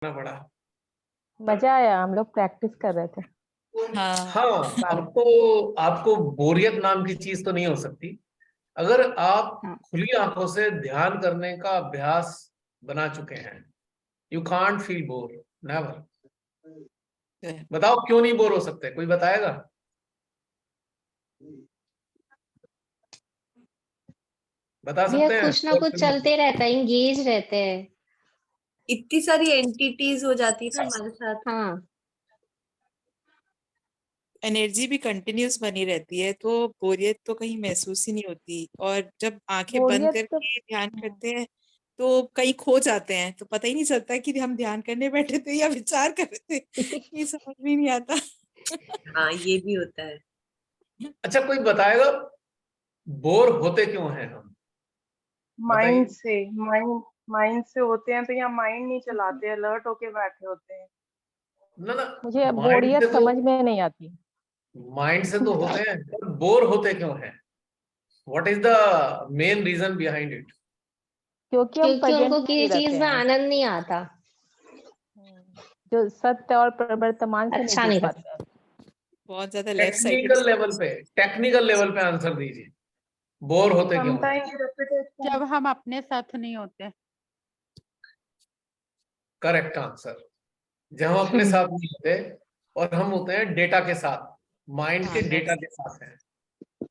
करना पड़ा। मजा आया, हम लोग प्रैक्टिस कर रहे थे। हाँ हाँ, बाद अब तो आपको बोरियत नाम की चीज तो नहीं हो सकती अगर आप हाँ खुली आंखों से ध्यान करने का अभ्यास बना चुके हैं। You can't feel bore, never. तो है। बताओ क्यों नहीं बोर हो सकते, कोई बताएगा? बता भैया सकते हैं? कुछ ना कुछ चलते रहता है, इंगेज रहते हैं। इतनी सारी एंटिटीज हो जाती है ना हमारे साथ। हाँ, एनर्जी भी कंटिन्यूस बनी रहती है, तो बोरियत तो कहीं महसूस ही नहीं होती। और जब आंखें बंद बोरियत तो करके ध्यान करते हैं तो कहीं खो जाते हैं, तो पता ही नहीं चलता कि हम ध्यान करने बैठे थे या विचार कर रहे थे। ये समझ में नहीं आता। हाँ, ये भी होता है। अच्छा, कोई बताएगा बोर होते क्यों हैं हम? बताइए। माइंड माइंड से होते हैं, तो यहाँ माइंड नहीं चलाते, अलर्ट होके बैठे होते हैं। ना ना, मुझे माइंड बोरियत से तो समझ में नहीं आती। होते हैं, पर बोर होते क्यों हैं? What is the main reason behind it? क्योंकि हम क्योंकि प्रेजेंट उनको में नहीं किसी रहते चीज में हैं। आनंद नहीं आता। जो सत्य और वर्तमान से नहीं अच्छा जुड़ नहीं पाते लगता। हैं। बहुत ज्यादा लेफ्ट साइडेड। टेक्निकल लेवल पे आंसर दीजिए। बोर होते क्यों हैं? Sometimes repetition. जब हम अपने साथ नहीं होते। Correct answer. जब हम अपने साथ नहीं होते और हम होते हैं डेटा के साथ, माइंड के हाँ डेटा बस। के साथ हैं।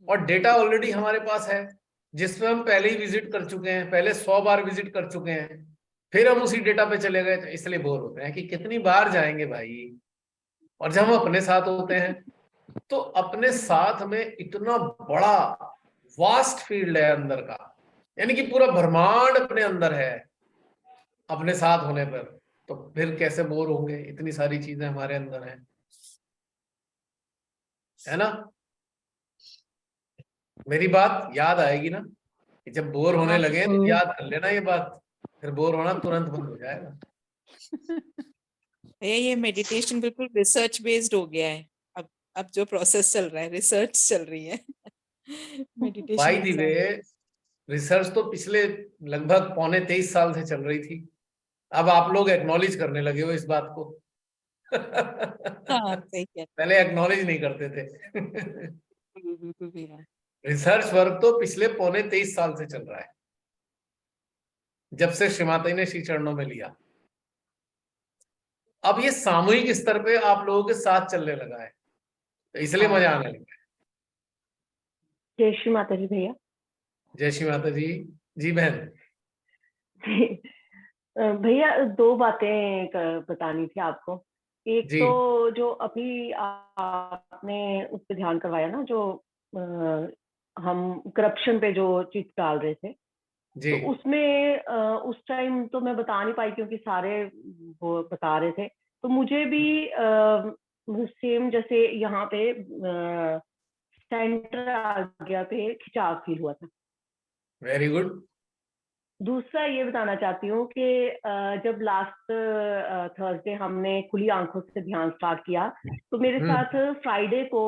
और डेटा ऑलरेडी हमारे पास है, जिसमें हम पहले ही विजिट कर चुके हैं, पहले 100 बार विजिट कर चुके हैं। फिर हम उसी डेटा पे चले गए, तो इसलिए बोर होते हैं कि कितनी बार जाएंगे भाई। और जब हम अपने साथ होते हैं, तो अपने साथ में इतना बड़ा वास्ट फील्ड है अंदर का, यानी कि पूरा ब्रह्मांड अपने अंदर है। अपने साथ होने पर तो फिर कैसे बोर होंगे, इतनी सारी चीजें हमारे अंदर है ना। मेरी बात याद आएगी ना, कि जब बोर होने हाँ लगे तो याद कर लेना ये बात, फिर बोर होना तुरंत बंद हो जाएगा। भैया, ये मेडिटेशन बिल्कुल रिसर्च बेस्ड हो गया है। अब जो प्रोसेस चल रहा है, रिसर्च चल रही है। मेडिटेशन बाय के द वे, साथ। रिसर्च तो पिछले लगभग पौने 23 साल से चल रही थी। अब आप लोग एक्नॉलेज करने लगे हो इस बात को। हाँ सही कह पहले एक्नॉलेज नहीं करते थे। रहे हो, बिल्कुल भैया। रिसर्च वर्क तो पिछले पौने 23 साल से चल रहा है, जब से श्रीमाता ने श्री चरणों में लिया। अब ये सामूहिक स्तर पे आप लोगों के साथ चलने लगा है, तो इसलिए हाँ मजा आने लगा है। जय श्री माता जी भैया। जय श्री माता जी। जी बहन। भैया दो बातें बतानी थी आपको। एक जी तो जो अभी आपने उस पर ध्यान करवाया ना, जो हम करप्शन पे जो चीज डाल रहे थे, जी। तो उसमें उस टाइम तो मैं बता नहीं पाई क्योंकि सारे वो बता रहे थे। तो मुझे भी सेम जैसे यहाँ पे सेंटर आ गया पे खिंचाव फील हुआ था। Very good. दूसरा ये बताना चाहती हूँ कि जब लास्ट थर्सडे हमने खुली आंखों से ध्यान स्टार्ट किया, तो मेरे साथ फ्राइडे को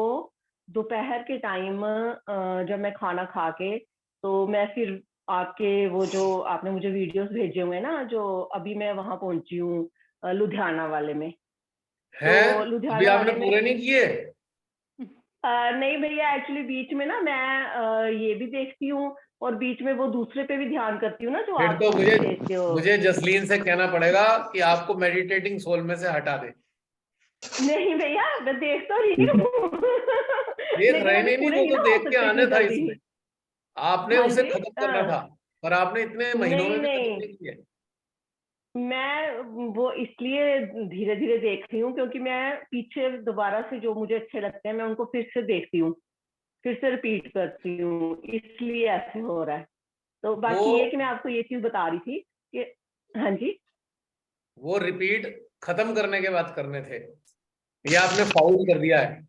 दोपहर के टाइम जब मैं खाना खा के, तो मैं फिर आपके वो जो आपने मुझे वीडियोस भेजे हुए ना, जो अभी मैं वहां पहुंची हूँ लुधियाना वाले में। है, तो अभी लुधियाना आपने वाले में पूरे नहीं किए? नहीं भैया, एक्चुअली बीच में ना मैं ये भी देखती हूँ और बीच में वो दूसरे पे भी ध्यान करती हूँ ना, जो फिर आप तो भेजते हो। मुझे जसलीन से कहना पड़ेगा कि आपको मेडिटेटिंग सोल में से हटा दे। नहीं भैया, मैं देख तो रही हूँ। देख लेकिन रहे अभी नहीं, पूरे वो नहीं तो ना हो देख के सकते आने इतनी था जल्दी। इसमें। आपने हाँ उसे जी। खत्म करना था, पर आपने इतने महीनों नहीं में भी खत्म नहीं, नहीं किया। मैं वो इसलिए धीरे धीरे देख रही हूँ क्योंकि मैं पीछे दोबारा से जो मुझे अच्छे लगते हैं मैं उनको फिर से देखती हूँ, फिर से रिपीट करती हूँ, इसलिए ऐसे हो रहा है। तो वो बाकी ये कि मैं आपको ये चीज बता रही थी कि हाँ जी। वो रिपीट खत्म करने के बाद करने थे, ये आपने फाउल कर दिया है।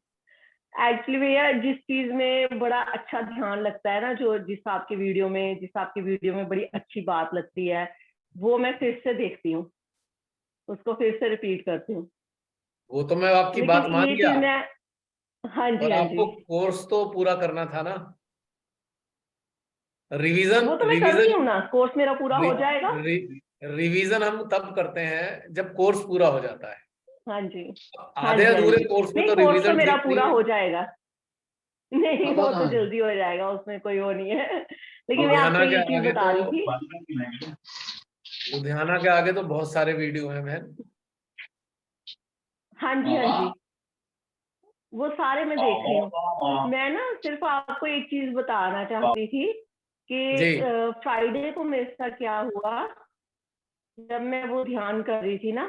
एक्चुअली भैया, जिस चीज में बड़ा अच्छा ध्यान लगता है ना, जो जिस आपके वीडियो में बड़ी अच्छी बात लगती है, वो मैं फिर से देखती हूँ, उसको फिर से रिपीट करती हूँ। वो तो मैं आपकी लेकिन बात मान ये गया, चीज मैं, हाँ जी पर हाँ जी, आपको कोर्स तो पूरा करना था ना। रिवीजन वो तो मैं कर रही रिवीजन हूँ ना, कोर्स मेरा पूरा हो जाएगा। रिवीजन हम तब करते हैं जब कोर्स पूरा हो जाता है। हाँ जी। आधे अधूरे कोर्स में नहीं, तो कोर्स तो रिवीजन मेरा ठीक पूरा नहीं हो है। जाएगा। नहीं, वो तो हाँ, जल्दी हो जाएगा, उसमें कोई वो नहीं है। लेकिन मैं लुधियाना आपको के ये चीज आगे बता रही तो थी। लुधियाना के आगे तो बहुत सारे वीडियो हैं बहन। हाँ जी, हाँ जी, वो सारे मैं देख रही हूँ। मैं ना सिर्फ आपको एक चीज बताना चाहती थी जी। कि फ्राइडे को मेरे साथ क्या हुआ, जब मैं वो ध्यान कर रही थी ना।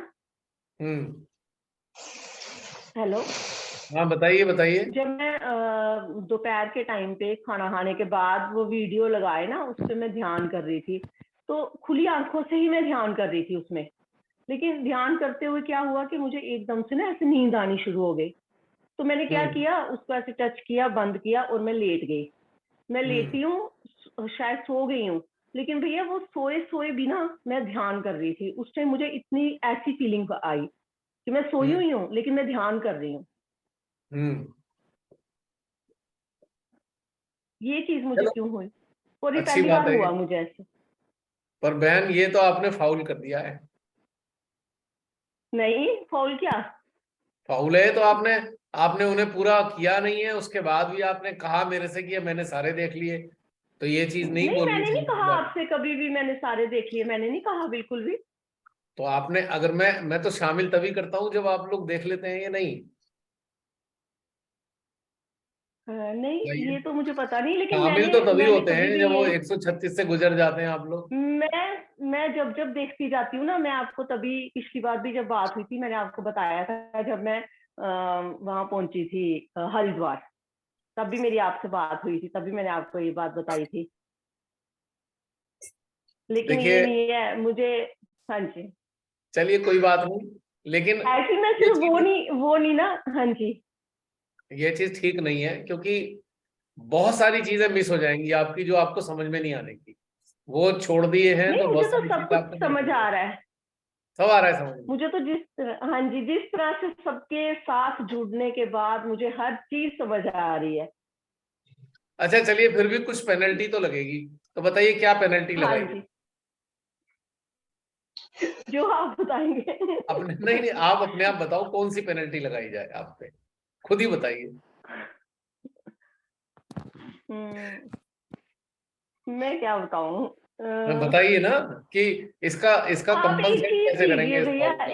हम्म। हेलो। हाँ, बताइए बताइए। जब मैं दोपहर के टाइम पे खाना खाने के बाद वो वीडियो लगाए ना, उस पे मैं ध्यान कर रही थी। तो खुली आंखों से ही मैं ध्यान कर रही थी उसमें। लेकिन ध्यान करते हुए क्या हुआ कि मुझे एकदम से ना ऐसे नींद आनी शुरू हो गई। तो मैंने क्या किया, उसको ऐसे टच किया, बंद किया और मैं लेट गई। मैं लेटी हूँ, शायद सो गई हूँ, लेकिन भैया वो सोए सोए भी ना मैं ध्यान कर रही थी। उस टाइम मुझे इतनी ऐसी फीलिंग आई कि मैं सोई हुई हूँ लेकिन मैं ध्यान कर रही हूँ। हम्म। ये चीज मुझे चलो, क्यों हुई, और ये अच्छी पहली बात बार है हुआ ये। मुझे ऐसे। पर बहन, ये तो आपने फाउल कर दिया है। नहीं, फॉल क्या? फाउल है तो आपने आपने उन्हें पूरा किया नहीं है, उसके बाद भी आपने कहा मेरे से कि मैंने सारे देख लिए। तो ये चीज नहीं नहीं, बोलनी मैंने नहीं चाहिए थी कहा आपको। आपसे कभी भी मैंने सारे देख लिए, मैंने नहीं कहा बिल्कुल भी। तो आपने, अगर मैं तो शामिल तभी करता हूँ जब आप लोग देख लेते हैं, ये नहीं। नहीं, बताइए। ये तो मुझे पता नहीं, लेकिन शामिल मैंने तो तभी मैंने होते कभी हैं भी जब वो ये 136 से गुजर जाते हैं आप लोग। मैं जब जब देखती जाती हूँ ना, मैं आपको तभी पिछली बार भी जब बात हुई थी मैंने आपको बताया था, जब मैं वहां पहुंची थी हरिद्वार, तब भी मेरी आपसे बात हुई थी, तभी मैंने आपको ये बात बताई थी। लेकिन ये देखिए, नहीं है मुझे। हाँ जी। चलिए कोई बात नहीं, लेकिन एक्चुअली मैं ये सिर्फ चीज वो नहीं ना। हाँ जी। ये चीज ठीक नहीं है, क्योंकि बहुत सारी चीजें मिस हो जाएंगी आपकी जो आपको समझ में नहीं आने की। वो छोड़ दिए हैं नहीं, तो मुझे बहुत तो सारी सब चीजें कुछ आपको समझ देखनी आ है। रहा है। सब आ रहा है समझ में। मुझे तो हाँ जी, जिस तरह से सबके साथ जुड़ने के बाद मुझे हर चीज समझ आ रही है। अच्छा, चलिए, फिर भी कुछ पेनल्टी तो लगेगी। तो बताइए क्या पेनल्टी हाँ लगाएगी? जी, जो आप बताएंगे। अपने नहीं नहीं, आप अपने आप बताओ कौन सी पेनल्टी लगाई जाए आप पे। खुद ही बताइए। मैं क्या बताऊं? बताइए ना कि इसका इसका आप एक कंपनसेट चीज कैसे करेंगे कीजिए इस भैया, फाउल का।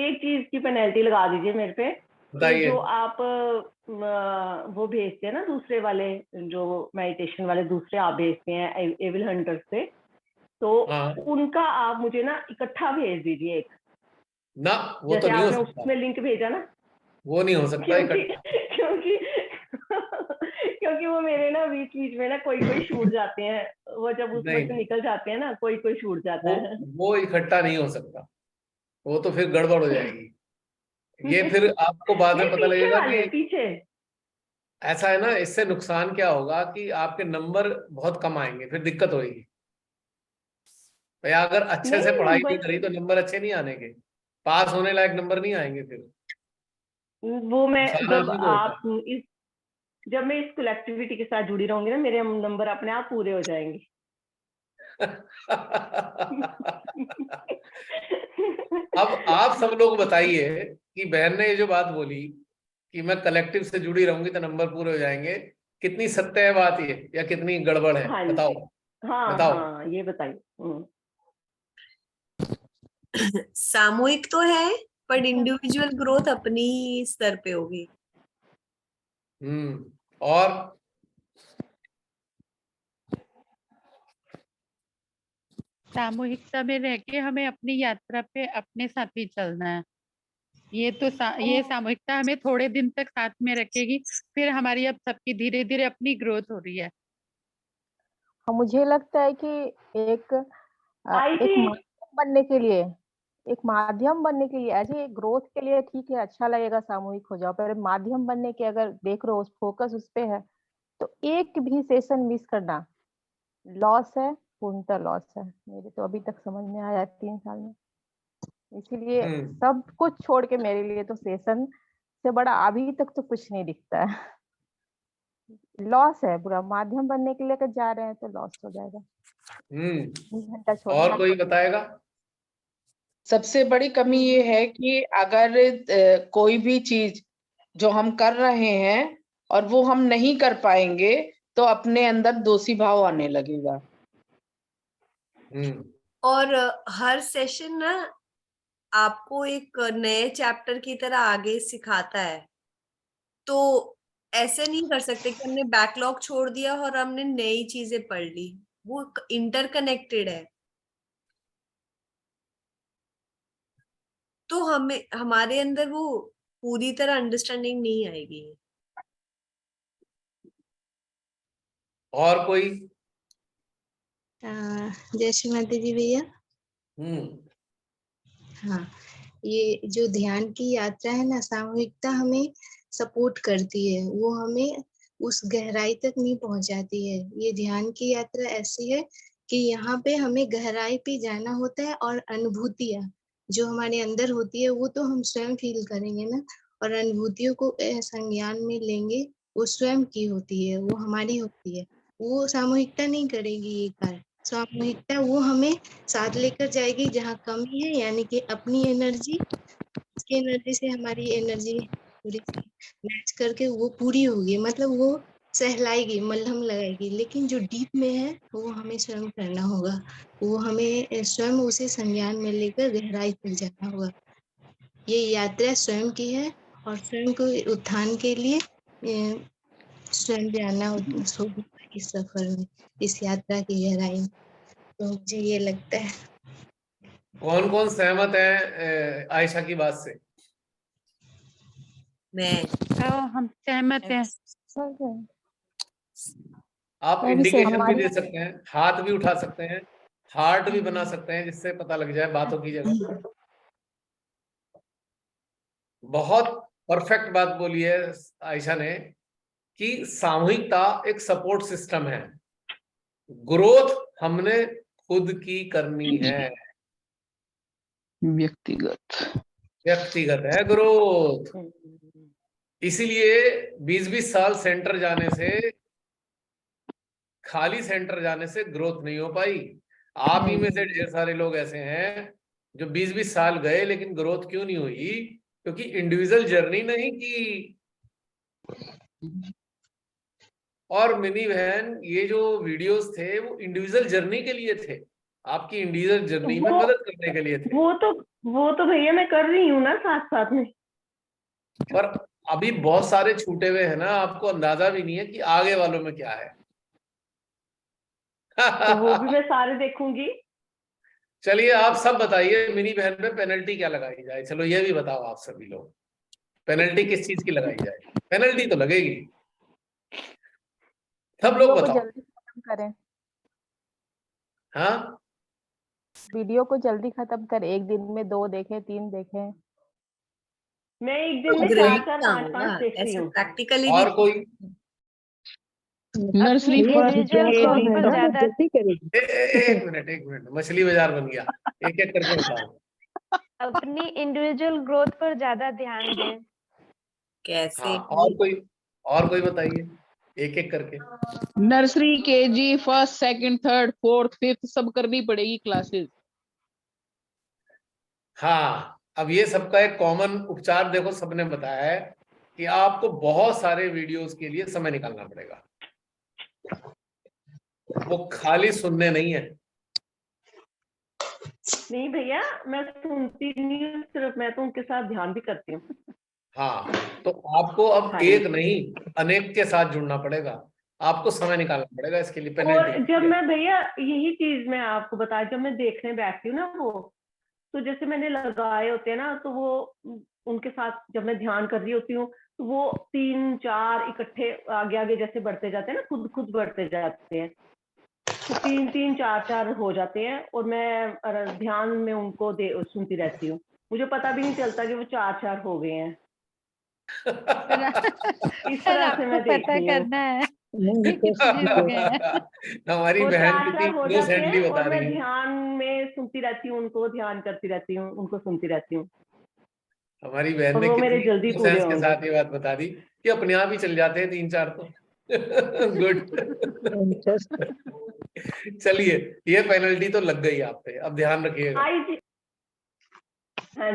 एक चीज की पेनल्टी लगा दीजिए मेरे पे, कि बताइए। जो आप वो भेजते हैं ना दूसरे वाले, जो मेडिटेशन वाले दूसरे आप भेजते हैं एविल हंटर्स से, तो हाँ उनका आप मुझे ना इकट्ठा भेज दीजिए एक। ना, वो तो जैसे नहीं हो आपने सकता। उसमें लिंक भेजा ना, वो नहीं हो सकता क्योंकि इकट्ठा। क्योंकि क्योंकि वो मेरे ना बीच बीच में ना कोई कोई छूट जाते हैं, वो जब उसमें नहीं से नहीं, निकल जाते हैं ना, कोई कोई छूट जाता वो है। वो इकट्ठा नहीं हो सकता। वो तो फिर गड़बड़ हो जाएगी। ये नहीं, फिर आपको बाद में पता पीछे लगेगा वाले कि पीछे। ऐसा है ना। इससे नुकसान क्या होगा कि आपके नंबर बहुत कम आएंगे, फिर दिक्कत होगी। भैया, अगर अच्छे से नहीं, पढ़ाई नहीं नंबर करी तो नंबर अच्छे नहीं आने के। पास होने लायक नंबर नहीं आएंगे फिर। वो मैं नुकसान जब आदमी को होता आप इस जब मैं इस कलेक्टिविटी के साथ जुड़ी रहूंगी ना, मेरे नंबर अपने आप पूरे हो जाएंगे। है। अब आप सब लोग बताइए कि बहन ने ये जो बात बोली कि मैं कलेक्टिव से जुड़ी रहूंगी तो नंबर पूरे हो जाएंगे, कितनी सत्य है बात ये, या कितनी गड़बड़ है? हाँ बताओ। जी। हाँ बताओ। हाँ, ये बताइए। सामूहिक तो है, पर इंडिविजुअल ग्रोथ अपनी ही स्तर पे होगी। और सामूहिकता में रह के हमें अपनी यात्रा पे अपने साथ ही चलना है। ये सामूहिकता हमें थोड़े दिन तक साथ में रखेगी, फिर हमारी अब सबकी धीरे धीरे अपनी ग्रोथ हो रही है। मुझे लगता है कि एक आई एक थी। माध्यम बनने के लिए, एक माध्यम बनने के लिए, ऐसे ग्रोथ के लिए ठीक है, अच्छा लगेगा सामूहिक हो जाओ, पर माध्यम बनने के अगर देख रहे हो, फोकस उस पे है, तो एक भी सेशन मिस करना लॉस है, पूर्णतः लॉस है। मेरे तो अभी तक समझ में आया 3 साल में। इसीलिए सब कुछ छोड़ के मेरे लिए तो सेशन से बड़ा अभी तक तो कुछ नहीं दिखता है। लॉस है पूरा, माध्यम बनने के लिए अगर जा रहे हैं तो लॉस हो जाएगा। 1 घंटा छोड़ और कोई बताएगा? सबसे बड़ी कमी ये है कि अगर कोई भी चीज जो हम कर रहे हैं और वो हम नहीं कर पाएंगे तो अपने अंदर दोषी भाव आने लगेगा। और हर सेशन ना आपको एक नए चैप्टर की तरह आगे सिखाता है, तो ऐसे नहीं कर सकते कि हमने बैकलॉग छोड़ दिया और हमने नई चीजें पढ़ ली, वो इंटरकनेक्टेड है। तो हमें हमारे अंदर वो पूरी तरह अंडरस्टैंडिंग नहीं आएगी। और कोई? जय श्री माता जी भैया। हाँ, ये जो ध्यान की यात्रा है ना, सामूहिकता हमें सपोर्ट करती है, वो हमें उस गहराई तक नहीं पहुंचाती है। ये ध्यान की यात्रा ऐसी है कि यहाँ पे हमें गहराई पे जाना होता है और अनुभूतियां जो हमारे अंदर होती है वो तो हम स्वयं फील करेंगे ना, और अनुभूतियों को संज्ञान में लेंगे, वो स्वयं की होती है, वो हमारी होती है। वो सामूहिकता नहीं करेगी ये कार्य। सामूहिकता वो हमें साथ लेकर जाएगी जहाँ कमी है, यानी कि अपनी एनर्जी, उसकी एनर्जी से हमारी एनर्जी थोड़ी सी मैच करके वो पूरी होगी, मतलब वो सहलाएगी, मलहम लगाएगी। लेकिन जो डीप में है वो हमें स्वयं करना होगा, वो हमें स्वयं उसे संज्ञान में लेकर गहराई तक जाना होगा। ये यात्रा स्वयं की है और स्वयं को उत्थान के लिए स्वयं जाना होगा इस सफर में, इस यात्रा की गहराई में। तो मुझे ये लगता है। कौन कौन सहमत है आयशा की बात से? हम सहमत हैं। आप इंडिकेशन भी दे सकते हैं, हाथ भी उठा सकते हैं, हार्ट भी बना सकते हैं, जिससे पता लग जाए बातों की जगह। बहुत परफेक्ट बात बोली है आयशा ने कि सामूहिकता एक सपोर्ट सिस्टम है, ग्रोथ हमने खुद की करनी है, व्यक्तिगत है ग्रोथ। इसीलिए 20-20 साल सेंटर जाने से, खाली सेंटर जाने से ग्रोथ नहीं हो पाई। आप ही में से ढेर सारे लोग ऐसे हैं जो 20-20 साल गए लेकिन ग्रोथ क्यों नहीं हुई? क्योंकि इंडिविजुअल जर्नी नहीं की। और मिनी बहन, ये जो वीडियोस थे वो इंडिविजुअल जर्नी के लिए थे, आपकी इंडिविजुअल जर्नी में मदद करने के लिए थे। वो तो भैया मैं कर रही हूँ ना साथ साथ में। पर अभी बहुत सारे छूटे हुए हैं ना, आपको अंदाजा भी नहीं है कि आगे वालों में क्या है। तो वो भी मैं सारे देखूंगी। चलिए आप सब बताइए, मिनी बहन पे पेनल्टी क्या लगाई जाए? चलो ये भी बताओ आप सभी लोग, पेनल्टी किस चीज की लगाई जाए? पेनल्टी तो लगेगी, सब लोग बताओ। जल्दी खत्म करें। हाँ, वीडियो को जल्दी खत्म करें, 1 दिन में 2 देखें, 3 देखें। मैं एक दिन में 4-4, 5-5 देखती हूँ। प्रैक्टिकली और कोई? नर्सरी एक मिनट, मछली बाजार बन गया। एक एक करके बताओ। अपनी इंडिविजुअल ग्रोथ पर ज्यादा ध्यान दें। कैसे? हाँ, और कोई बताइए, एक एक करके। Nursery, KG, first, second, third, fourth, fifth सब करनी पड़ेगी क्लासेस। हाँ, अब ये सबका एक कॉमन उपचार देखो, सबने बताया है कि आपको बहुत सारे वीडियोस के लिए समय निकालना पड़ेगा, वो खाली सुनने नहीं है। नहीं भैया, मैं सुनती नहीं हूँ सिर्फ, मैं तो उनके साथ ध्यान भी करती हूँ। हाँ, तो आपको अब एक नहीं अनेक के साथ जुड़ना पड़ेगा, आपको समय निकालना पड़ेगा इसके लिए। और पेनल्टी जब मैं भैया यही चीज मैं आपको बताया, जब मैं देखने बैठती हूँ ना वो, तो जैसे मैंने लगाए होते हैं ना, तो वो उनके साथ जब मैं ध्यान कर रही होती हूँ तो वो 3-4 इकट्ठे आगे आगे जैसे बढ़ते जाते हैं ना, खुद बढ़ते जाते हैं, तो 3-3, 4-4 हो जाते हैं, और मैं ध्यान में उनको सुनती रहती हूँ। मुझे पता भी नहीं चलता कि वो 4-4 हो गए हैं। इस तरह से मैं पता करना है हमारी बहन कितनी इनोसेंटली बता और मैं रही है। ध्यान में सुनती रहती हूँ, उनको ध्यान करती रहती हूँ, उनको सुनती रहती हूँ। हमारी बहन ने वो मेरे कितनी जल्दी पूरे इनोसेंस के साथ ये बात बता दी कि अपने आप ही चल जाते हैं 3-4 तो। गुड। चलिए, ये पेनल्टी तो लग गई आप पे, अब ध्यान रखिएगा। हाँ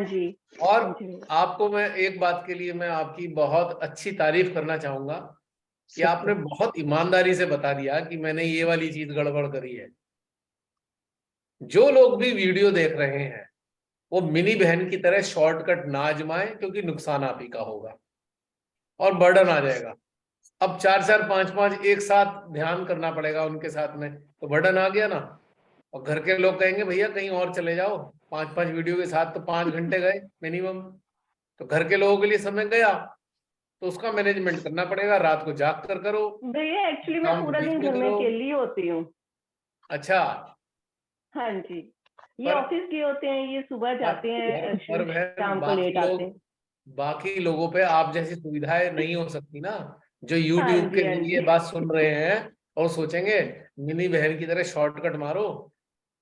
जी। और हाँ जी। आपको मैं एक बात के लिए मैं आपकी बहुत अच्छी तारीफ करना चाहूंगा कि आपने बहुत ईमानदारी से बता दिया कि मैंने ये वाली चीज गड़बड़ करी है। जो लोग भी वीडियो देख रहे हैं वो मिनी बहन की तरह शॉर्टकट ना आजमाएं, क्योंकि नुकसान आप ही का होगा और बर्डन आ जाएगा। अब 4-4 5-5 एक साथ ध्यान करना पड़ेगा उनके साथ में, तो बर्डन आ गया ना। और घर के लोग कहेंगे भैया कहीं और चले जाओ, 5-5 वीडियो के साथ तो 5 घंटे गए मिनिमम। तो घर के लोगों के लिए समय गया, तो उसका मैनेजमेंट करना पड़ेगा। रात को जाग कर करो, भैया एक्चुअली मैं शाम को पूरा बीच दिन में घर में करो। अकेली होती हूँ। अच्छा, हाँ जी, ये पर ऑफिस गए होते हैं, ये सुबह जाते हैं, पर बहन शाम को लेट आते हैं। बाकी लोगों पे आप जैसी सुविधाएं नहीं हो सकती ना, जो हाँ YouTube के जी, हाँ जरिए जी। बात सुन रहे हैं और सोचेंगे मिनी बहन की तरह शॉर्टकट मारो,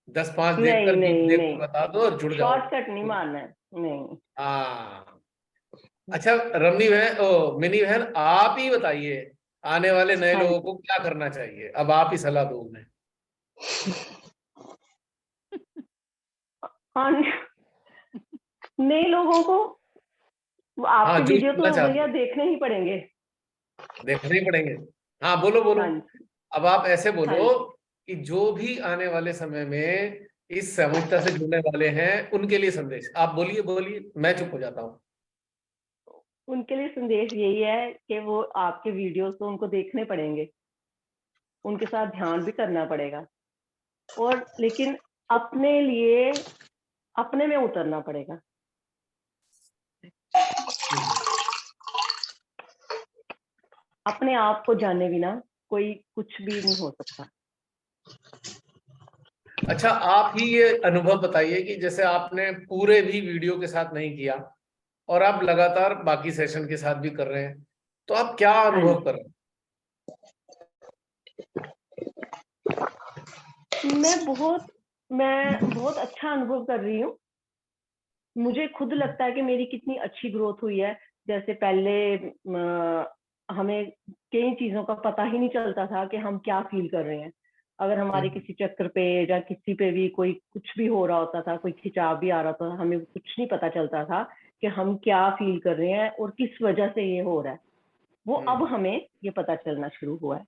10-5 नहीं देखकर 20 नहीं देख नहीं, कर बता दो और जुड़ जाओ। शॉर्टकट नहीं मारना है, नहीं। हाँ, अच्छा रमनी बहन, मिनी बहन आप ही बताइए आने वाले नए हाँ लोगों जी। को क्या करना चाहिए, अब आप ही सलाह दो उन्हें। हाँ, नए लोगों को हाँ, आपके जो वीडियो सुनना तो चाहते भैया हैं देखने ही पड़ेंगे। देखने ही पड़ेंगे। हाँ, बोलो बोलो। हाँ जी। अब आप ऐसे हाँ बोलो जी, कि जो भी आने वाले समय में इस सामूहिकता से जुड़ने वाले हैं उनके लिए संदेश। आप बोलिए बोलिए, मैं चुप हो जाता हूँ। उनके लिए संदेश यही है कि वो आपके वीडियोस तो उनको देखने पड़ेंगे, उनके साथ ध्यान भी करना पड़ेगा, और लेकिन अपने लिए अपने में उतरना पड़ेगा। अपने आप को जाने बिना कोई कुछ भी नहीं हो सकता। अच्छा, आप ही ये अनुभव बताइए कि जैसे आपने पूरे भी वीडियो के साथ नहीं किया और आप लगातार बाकी सेशन के साथ भी कर रहे हैं, तो आप क्या हाँ अनुभव कर रहे हैं? मैं बहुत अच्छा अनुभव कर रही हूँ। मुझे खुद लगता है कि मेरी कितनी अच्छी ग्रोथ हुई है। जैसे पहले हमें कई चीजों का पता ही नहीं चलता था कि हम क्या फील कर रहे हैं। अगर हमारे किसी चक्कर पे या किसी पे भी कोई कुछ भी हो रहा होता था, कोई खिंचाव भी आ रहा था, हमें कुछ नहीं पता चलता था कि हम क्या फील कर रहे हैं और किस वजह से ये हो रहा है। वो अब हमें ये पता चलना शुरू हुआ है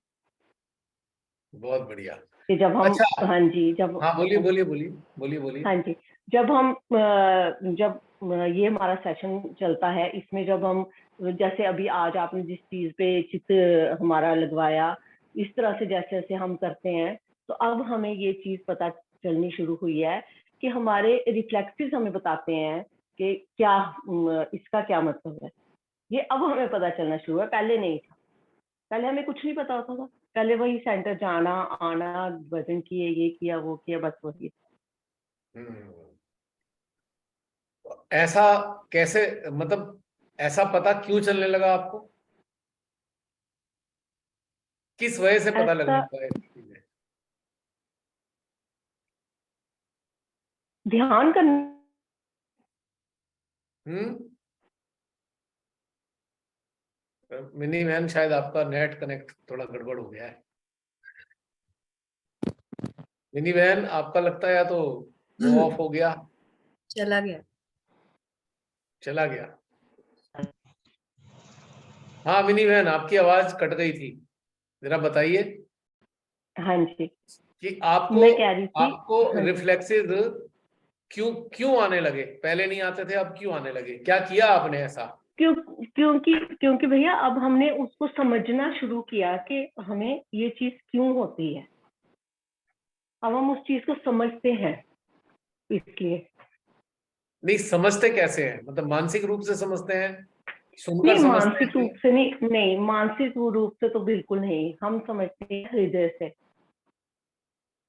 बहुत बढ़िया। कि जब हम अच्छा, हाँ जी, जब हाँ बोलिए बोलिए बोलिए बोलिए बोलिए। हाँ जी, जब ये हमारा सेशन चलता है, इसमें जब हम जैसे अभी आज आपने जिस चीज पे चित्र हमारा लगवाया, इस तरह से जैसे जैसे हम करते हैं, तो अब हमें ये चीज पता चलनी शुरू हुई है कि हमारे रिफ्लेक्सेस हमें बताते हैं कि क्या इसका क्या मतलब है। ये अब हमें पता चलना शुरू है, पहले नहीं था। पहले हमें कुछ नहीं पता होता था, पहले वही सेंटर जाना आना, वजन किए, ये किया वो किया, बस वही। ऐसा कैसे, मतलब ऐसा पता क्यों चलने लगा आपको? किस वजह से पता लगने ऐसा लगा? ध्यान करना। मिनी मैन, शायद आपका नेट कनेक्ट थोड़ा गड़बड़ हो गया है। मिनी मैन, आपका लगता है या तो वो ऑफ हो गया, चला गया। चला गया। हाँ मिनी मैन, आपकी आवाज कट गई थी, जरा बताइए हाँ जी, कि आपको मैं कह रही थी। आपको हाँ जी, रिफ्लेक्सेस क्यों क्यों आने लगे? पहले नहीं आते थे, अब क्यों आने लगे? क्या किया आपने ऐसा? क्योंकि भैया अब हमने उसको समझना शुरू किया कि हमें ये चीज क्यों होती है। अब हम उस चीज को समझते हैं, इसलिए। नहीं समझते कैसे हैं? मतलब मानसिक रूप से समझते हैं, सुनकर नहीं, समझते मानसिक हैं? रूप से नहीं, मानसिक रूप से तो बिल्कुल नहीं। हम समझते हैं हृदय से।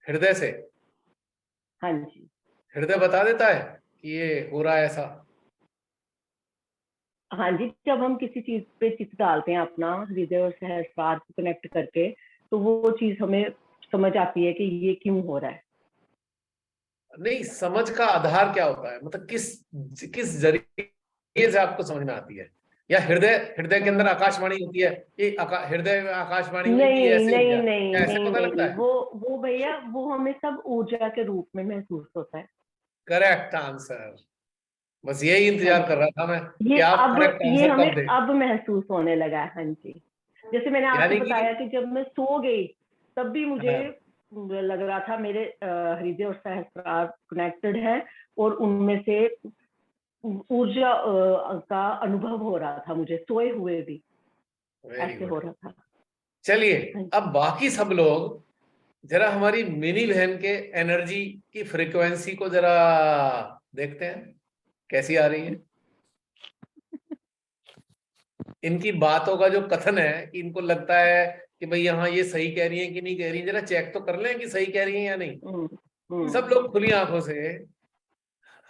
हृदय से? हाँ जी, हृदय बता देता है कि ये हो रहा है ऐसा? हाँ जी, जब हम किसी चीज पे चित्त डालते हैं अपना, हृदय और सहस्त्रार को कनेक्ट करके, तो वो चीज हमें समझ आती है कि ये क्यों हो रहा है। नहीं, समझ का आधार क्या होता है? मतलब किस किस जरिए से आपको समझ में आती है? या हृदय हृदय के अंदर आकाशवाणी होती है, ये हृदय में आकाशवाणी हुई कि नहीं ऐसे हो नहीं गया, नहीं क्या ऐसे नहीं पता लगता नहीं, है? वो भैया वो हमें सब ऊर्जा के रूप में महसूस होता है। करेक्ट आंसर, बस यही हाँ इंतजार कर जी, रहा था मैं ये कि आप अब करेक्ट ये आंसर हमें कब दें। अब महसूस होने लगा है। हाँ जी, जैसे मैंने आपको यानी कि बताया कि जब मैं सो गई तब भी मुझे हाँ, लग रहा था मेरे हृदय और सहस्त्रार कनेक्टेड है, और उनमें से ऊर्जा का अनुभव हो रहा था मुझे सोए हुए भी, वेरी ऐसे हो गुड। रहा था। चलिए हाँ जी। अब बाकी सब लोग जरा हमारी मिनी बहन के एनर्जी की फ्रीक्वेंसी को जरा देखते हैं कैसी आ रही है। इनकी बातों का जो कथन है कि इनको लगता है कि भाई यहाँ ये सही कह रही है कि नहीं कह रही है, जरा चेक तो कर लें कि सही कह रही है या नहीं। सब लोग खुली आंखों से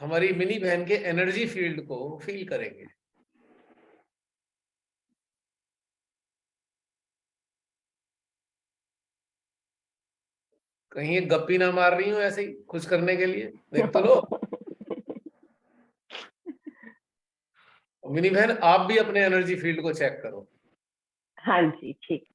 हमारी मिनी बहन के एनर्जी फील्ड को फील करेंगे। कहीं ये गप्पी ना मार रही हो ऐसे ही खुश करने के लिए, देख तो लो। मिनी बहन आप भी अपने एनर्जी फील्ड को चेक करो। हाँ जी ठीक।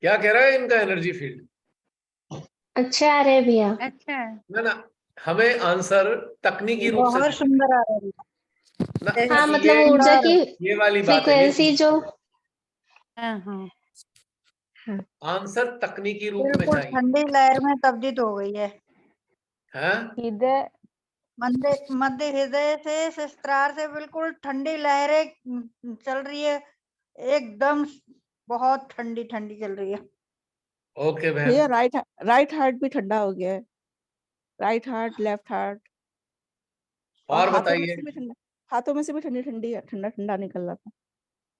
क्या कह रहा है इनका एनर्जी फील्ड? अच्छा आ रहे हैं भैया। अच्छा है। ना हमें आंसर तकनीकी रूप से बहुत देना सुंदर आ रही ना, हाँ कि मतलब ऊर्जा की ये वाली बात है फ्रीक्वेंसी जो हाँ हाँ आंसर तकनीकी रूप में बिल्कुल चाहिए। ठंडी लहर में तब्दील हो गई है। हाँ हृदय मध्य मध्य हृदय से सहस्त्रार से बिल्कुल ठंडी लहरें चल रही है, एकदम बहुत ठंडी ठंडी चल रही है। ओके भैया बहन। राइट हार्ट भी ठंडा हो गया है, राइट हार्ट, लेफ्ट हार्ट, और हाथों में बताइए। से भी ठंडा, हाथों में से भी ठंडी ठंडी ठंडा ठंडा निकल रहा था।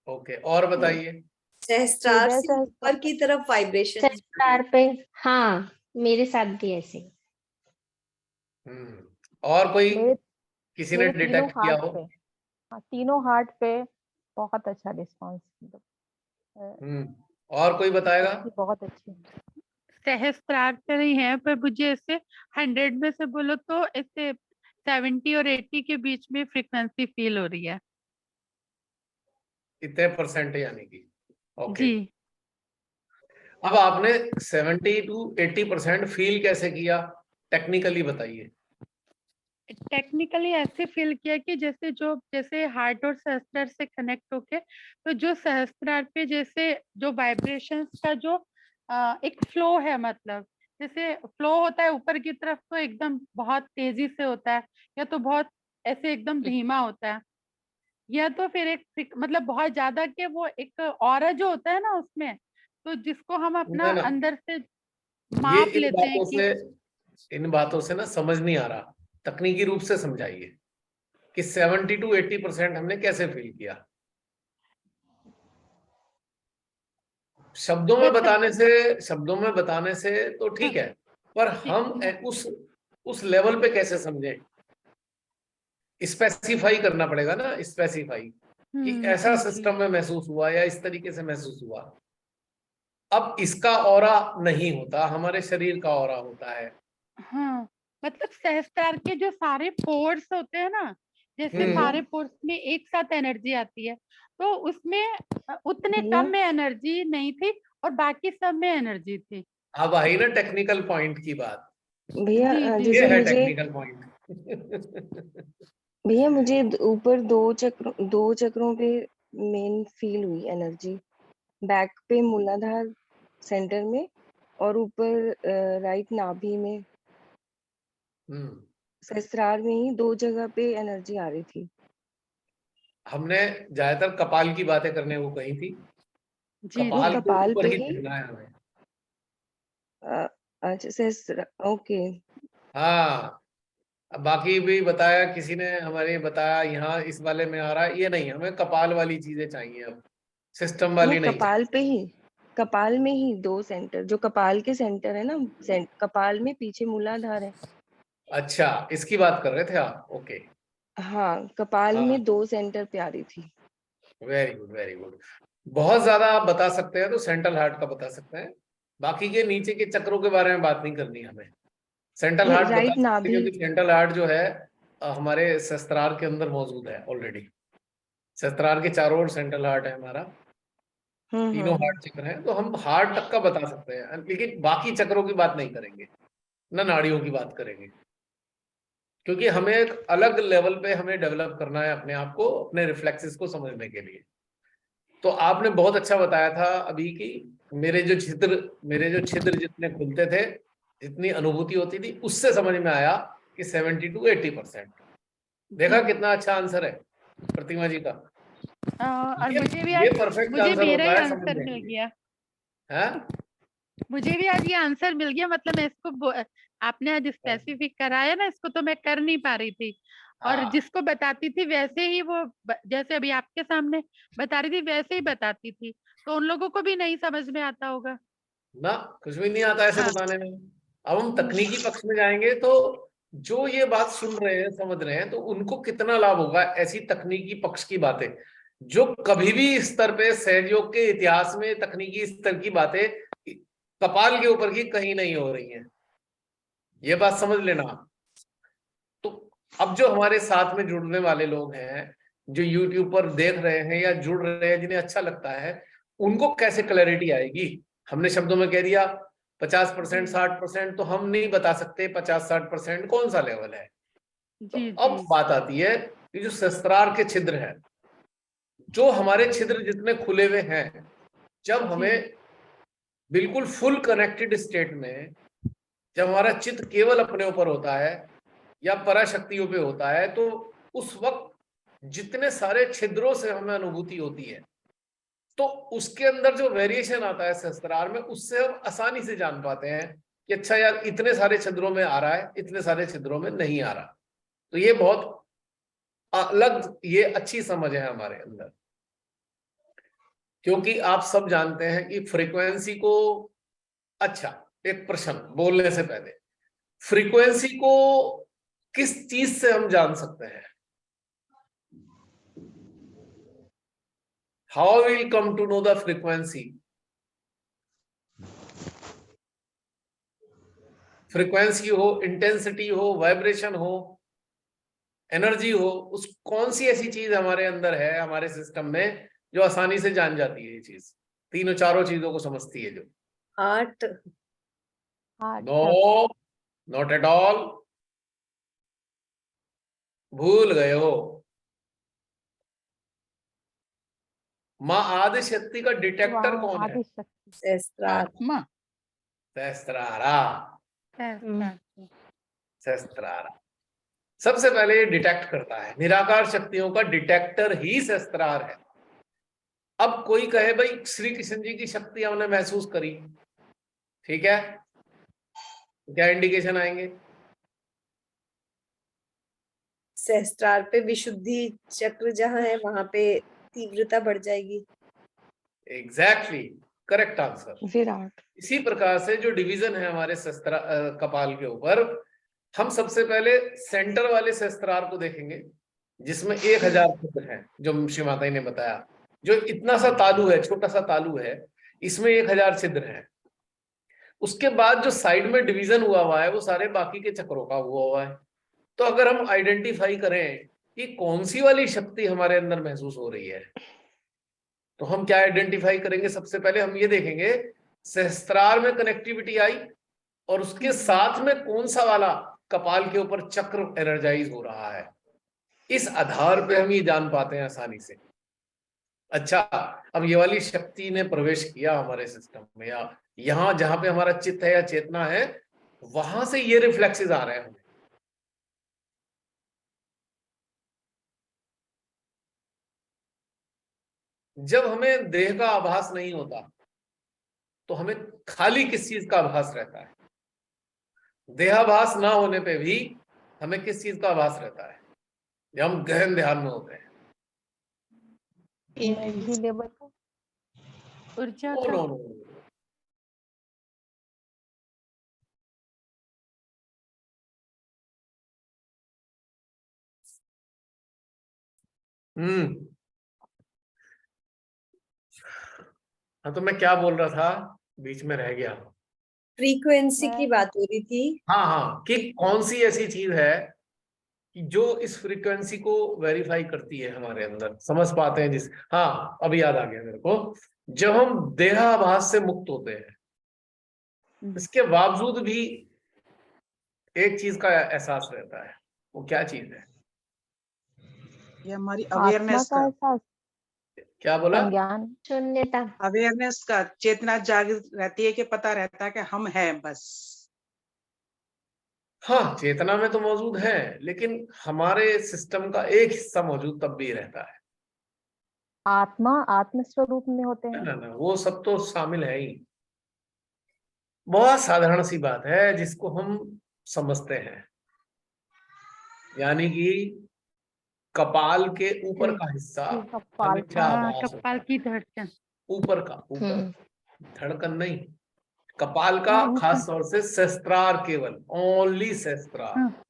ओके और बताइए। सहस्त्रार हृदय से से ऊपर की तरफ वाइब्रेशन। सहस्त्रार पे। हाँ मेरे साथ भी ऐसे। और कोई मेरे किसी ने मेरे तीनों डिटेक्ट किया हार्ट हो? पे, हाँ तीनों हार्ट पे बहुत अच्छा रिस्पॉन्स, और कोई बताएगा? अच्छी, बहुत अच्छी। सहस्त्रार पे नहीं है, पर मुझे ऐसे 100 में से बोलो तो ऐसे 70 और 80 के बीच में फ्रीक्वेंसी फील हो रही है। इतने परसेंट यानी कि ओके। जी अब आपने 70 to 80% फील कैसे किया, टेक्निकली बताइए। टेक्निकली ऐसे फील किया कि जैसे हार्ट और सहस्त्रार से कनेक्ट होके, तो जो सहस्त्रार पे जैसे जो वाइब्रेशंस का जो एक फ्लो है, मतलब जैसे फ्लो होता है ऊपर की तरफ तो एकदम बहुत तेजी से होता है, या तो बहुत ऐसे एकदम धीमा होता है, या तो फिर मतलब बहुत ज्यादा के वो एक ऑरा जो होता है ना उसमें, तो जिसको हम अपना ना ना अंदर से ये माप लेते हैं कि इन बातों से ना समझ नहीं आ रहा, तकनीकी रूप से समझाइए कि 70 to 80% हमने कैसे फील किया। शब्दों में बताने से तो ठीक है, पर हम उस लेवल पे कैसे समझें? स्पेसिफाई करना पड़ेगा ना, स्पेसिफाई कि ऐसा जी जी सिस्टम में महसूस हुआ या इस तरीके से महसूस हुआ। अब इसका ऑरा नहीं होता, हमारे शरीर का ऑरा होता है। हाँ मतलब सहस्त्रार के जो सारे पोर्स होते हैं ना, जैसे सारे पोर्स में एक साथ एनर्जी आती है, तो उसमें उतने भैया कम में एनर्जी नहीं थी और बाकी सब में एनर्जी थी। अब आई ना टेक्निकल पॉइंट की बात, भैया जी जी ये जैसे है मुझे टेक्निकल पॉइंट। भैया मुझे ऊपर दो चक्रों पे मेन फील हुई एनर्जी, बैक पे मूलाधार सेंटर में, और ऊपर राइट नाभि में। सहस्त्रार में ही 2 जगह पे एनर्जी आ रही थी। हमने ज्यादातर कपाल की बातें करने को कही थी। जी वो कपाल के कपाल ऊपर पे ही ही देखना है हमें। अच्छा सहस्त्र, ओके। हाँ, अब बाकी भी बताया किसी ने, हमारे बताया यहाँ इस वाले में आ रहा है, ये नहीं, हमें कपाल वाली चीजें चाहिए, अब सिस्टम वाली नहीं, नहीं कपाल पे ही, कपाल में ही 2 सेंटर, जो कपाल के सेंटर है ना, कपाल में पीछे मूलाधार है। अच्छा, इसकी बात कर रहे थे आप? ओके, हाँ, कपाल हाँ, में 2 सेंटर पे आ रही थी। Very good, very good. बहुत ज्यादा आप बता सकते हैं तो सेंट्रल हार्ट का बता सकते हैं, बाकी के नीचे के चक्रों के बारे में बात नहीं करनी हमें। सेंट्रल हार्ट बता राइट सकते हैं, नाभि। क्योंकि सेंट्रल हार्ट जो है हमारे सहस्त्रार के अंदर मौजूद है ऑलरेडी। सहस्त्रार के चारों ओर सेंट्रल हार्ट है हमारा, तीनों हार्ट चक्र हैं, तो हम हार्ट तक का बता सकते हैं, लेकिन बाकी चक्रों की बात नहीं करेंगे, ना नाड़ियों की बात करेंगे, क्योंकि हमें एक अलग लेवल पे हमें डेवलप करना है अपने आप को, अपने रिफ्लेक्सेस को समझने के लिए। तो आपने बहुत अच्छा बताया था अभी कि मेरे जो छिद्र जितने खुलते थे, जितनी अनुभूति होती थी, उससे समझ में आया कि 70 to 80%। देखा कितना अच्छा आंसर है प्रतिमा जी का। और ये मुझे भी ये आज परफेक्ट मुझे आंसर मेरा होता ही है आंसर समझने मिल के लिए। गया। हाँ, मुझे भी आज ये आंसर मिल गया, मतलब मैं इसको आपने आज स्पेसिफिक कराया ना, इसको तो मैं कर नहीं पा रही थी, और हाँ, जिसको बताती थी वैसे ही वो जैसे अभी आपके सामने बता रही थी वैसे ही बताती थी, तो उन लोगों को भी नहीं समझ में आता होगा ना कुछ भी नहीं आता ऐसे हाँ। बताने में। अब हम तकनीकी पक्ष में जाएंगे तो जो ये बात सुन रहे हैं, समझ रहे हैं, तो उनको कितना लाभ होगा, ऐसी तकनीकी पक्ष की बातें जो कभी भी इस स्तर पे सहयोग के इतिहास में तकनीकी स्तर की बातें कपाल के ऊपर की कहीं नहीं हो रही हैं, ये बात समझ लेना। तो अब जो हमारे साथ में जुड़ने वाले लोग हैं, जो YouTube पर देख रहे हैं या जुड़ रहे हैं, जिन्हें अच्छा लगता है, उनको कैसे क्लैरिटी आएगी? हमने शब्दों में कह दिया 50%, 60%, तो हम नहीं बता सकते 50-60% कौन सा लेवल है। तो जी अब जी बात आती है कि जो सहस्त्रार के छिद्र हैं, जो हमारे छिद्र जितने खुले हुए हैं, जब जी हमें बिल्कुल फुल कनेक्टेड स्टेट में, जब हमारा चित्त केवल अपने ऊपर होता है या पराशक्तियों पे होता है, तो उस वक्त जितने सारे छिद्रों से हमें अनुभूति होती है, तो उसके अंदर जो वेरिएशन आता है सहस्त्रार में, उससे हम आसानी से जान पाते हैं कि अच्छा यार, इतने सारे छिद्रों में आ रहा है, इतने सारे छिद्रों में नहीं आ रहा। तो ये बहुत अलग, ये अच्छी समझ है हमारे अंदर, क्योंकि आप सब जानते हैं कि फ्रीक्वेंसी को, अच्छा एक प्रश्न बोलने से पहले, फ्रीक्वेंसी को किस चीज से हम जान सकते हैं? How will come to know the frequency? Frequency हो, इंटेंसिटी हो, वाइब्रेशन हो, एनर्जी हो, उस कौन सी ऐसी चीज हमारे अंदर है, हमारे सिस्टम में, जो आसानी से जान जाती है? ये चीज तीनों चारों चीजों को समझती है, जो heart. No, not at all, भूल गए हो। माँ आदि शक्ति का डिटेक्टर कौन है? सहस्त्रार। सहस्त्रारा। सहस्त्रार। सहस्त्रारा सबसे पहले ये डिटेक्ट करता है, निराकार शक्तियों का डिटेक्टर ही सहस्त्रार है। अब कोई कहे भाई श्री कृष्ण जी की शक्ति हमने महसूस करी, ठीक है, क्या इंडिकेशन आएंगे? सहस्त्रार पे विशुद्धि चक्र जहाँ है वहां पे तीव्रता बढ़ जाएगी। Exactly, correct answer. विराट। इसी प्रकार से जो डिवीजन है हमारे कपाल के ऊपर, हम सबसे पहले सेंटर वाले सहस्त्रार को देखेंगे, जिसमें 1000 छिद्र हैं, जो श्री माता ने बताया। जो इतना सा तालू है, छोटा सा तालू है, इसमें 1000 छिद्र हैं। उसके बाद जो साइड में डिवीजन हुआ है, वो सारे बाकी के चक्रों का हुआ है। तो अगर हम आइडेंटिफाई करें कि कौन सी वाली शक्ति हमारे अंदर महसूस हो रही है, तो हम क्या आइडेंटिफाई करेंगे? सबसे पहले हम ये देखेंगे सहस्त्रार में कनेक्टिविटी आई, और उसके साथ में कौन सा वाला कपाल के ऊपर चक्र एनर्जाइज हो रहा है। इस आधार पे हम ये जान पाते हैं आसानी से। अच्छा, अब ये वाली शक्ति ने प्रवेश किया हमारे सिस्टम में, या यहाँ जहां पे हमारा चित्त है या चेतना है, वहां से ये रिफ्लेक्सेस आ रहे हैं, जब हमें देह का आभास नहीं होता तो हमें खाली किस चीज का आभास रहता है? देहाभास ना होने पे भी हमें किस चीज का आभास रहता है जब हम गहन ध्यान में होते हैं? एनर्जी लेवल का। ऊर्जा नो का। नो नो, हाँ तो मैं क्या बोल रहा था, बीच में रह गया। फ्रीक्वेंसी की बात हो रही थी। हाँ हाँ, कि कौन सी ऐसी चीज है कि जो इस फ्रीक्वेंसी को वेरीफाई करती है हमारे अंदर, समझ पाते हैं जिस, हाँ अभी याद आ गया मेरे को। जब हम देहाभास से मुक्त होते हैं, इसके बावजूद भी एक चीज का एहसास रहता है, वो क्या चीज है? ये हमारी आत्मा अवेयरनेस का का, एहसास, क्या बोला? संज्ञान, शून्यता। अवेयरनेस का, चेतना जागृत रहती है कि पता रहता है कि हम हैं बस। हाँ, चेतना में तो मौजूद है, लेकिन हमारे सिस्टम का एक हिस्सा मौजूद तब भी रहता है। आत्मा आत्म स्वरूप में होते हैं। ना ना, वो सब तो शामिल है ही। बहुत साधारण सी बात है जिसको हम समझते हैं, यानी कि कपाल के ऊपर का हिस्सा कपाल हमेशा हाँ, आभास होता कपाल है। की धड़कन। ऊपर का, ऊपर, धड़कन नहीं, कपाल का, हाँ, वो खास तौर से सहस्त्रार, केवल ओनली सहस्त्रार, हाँ,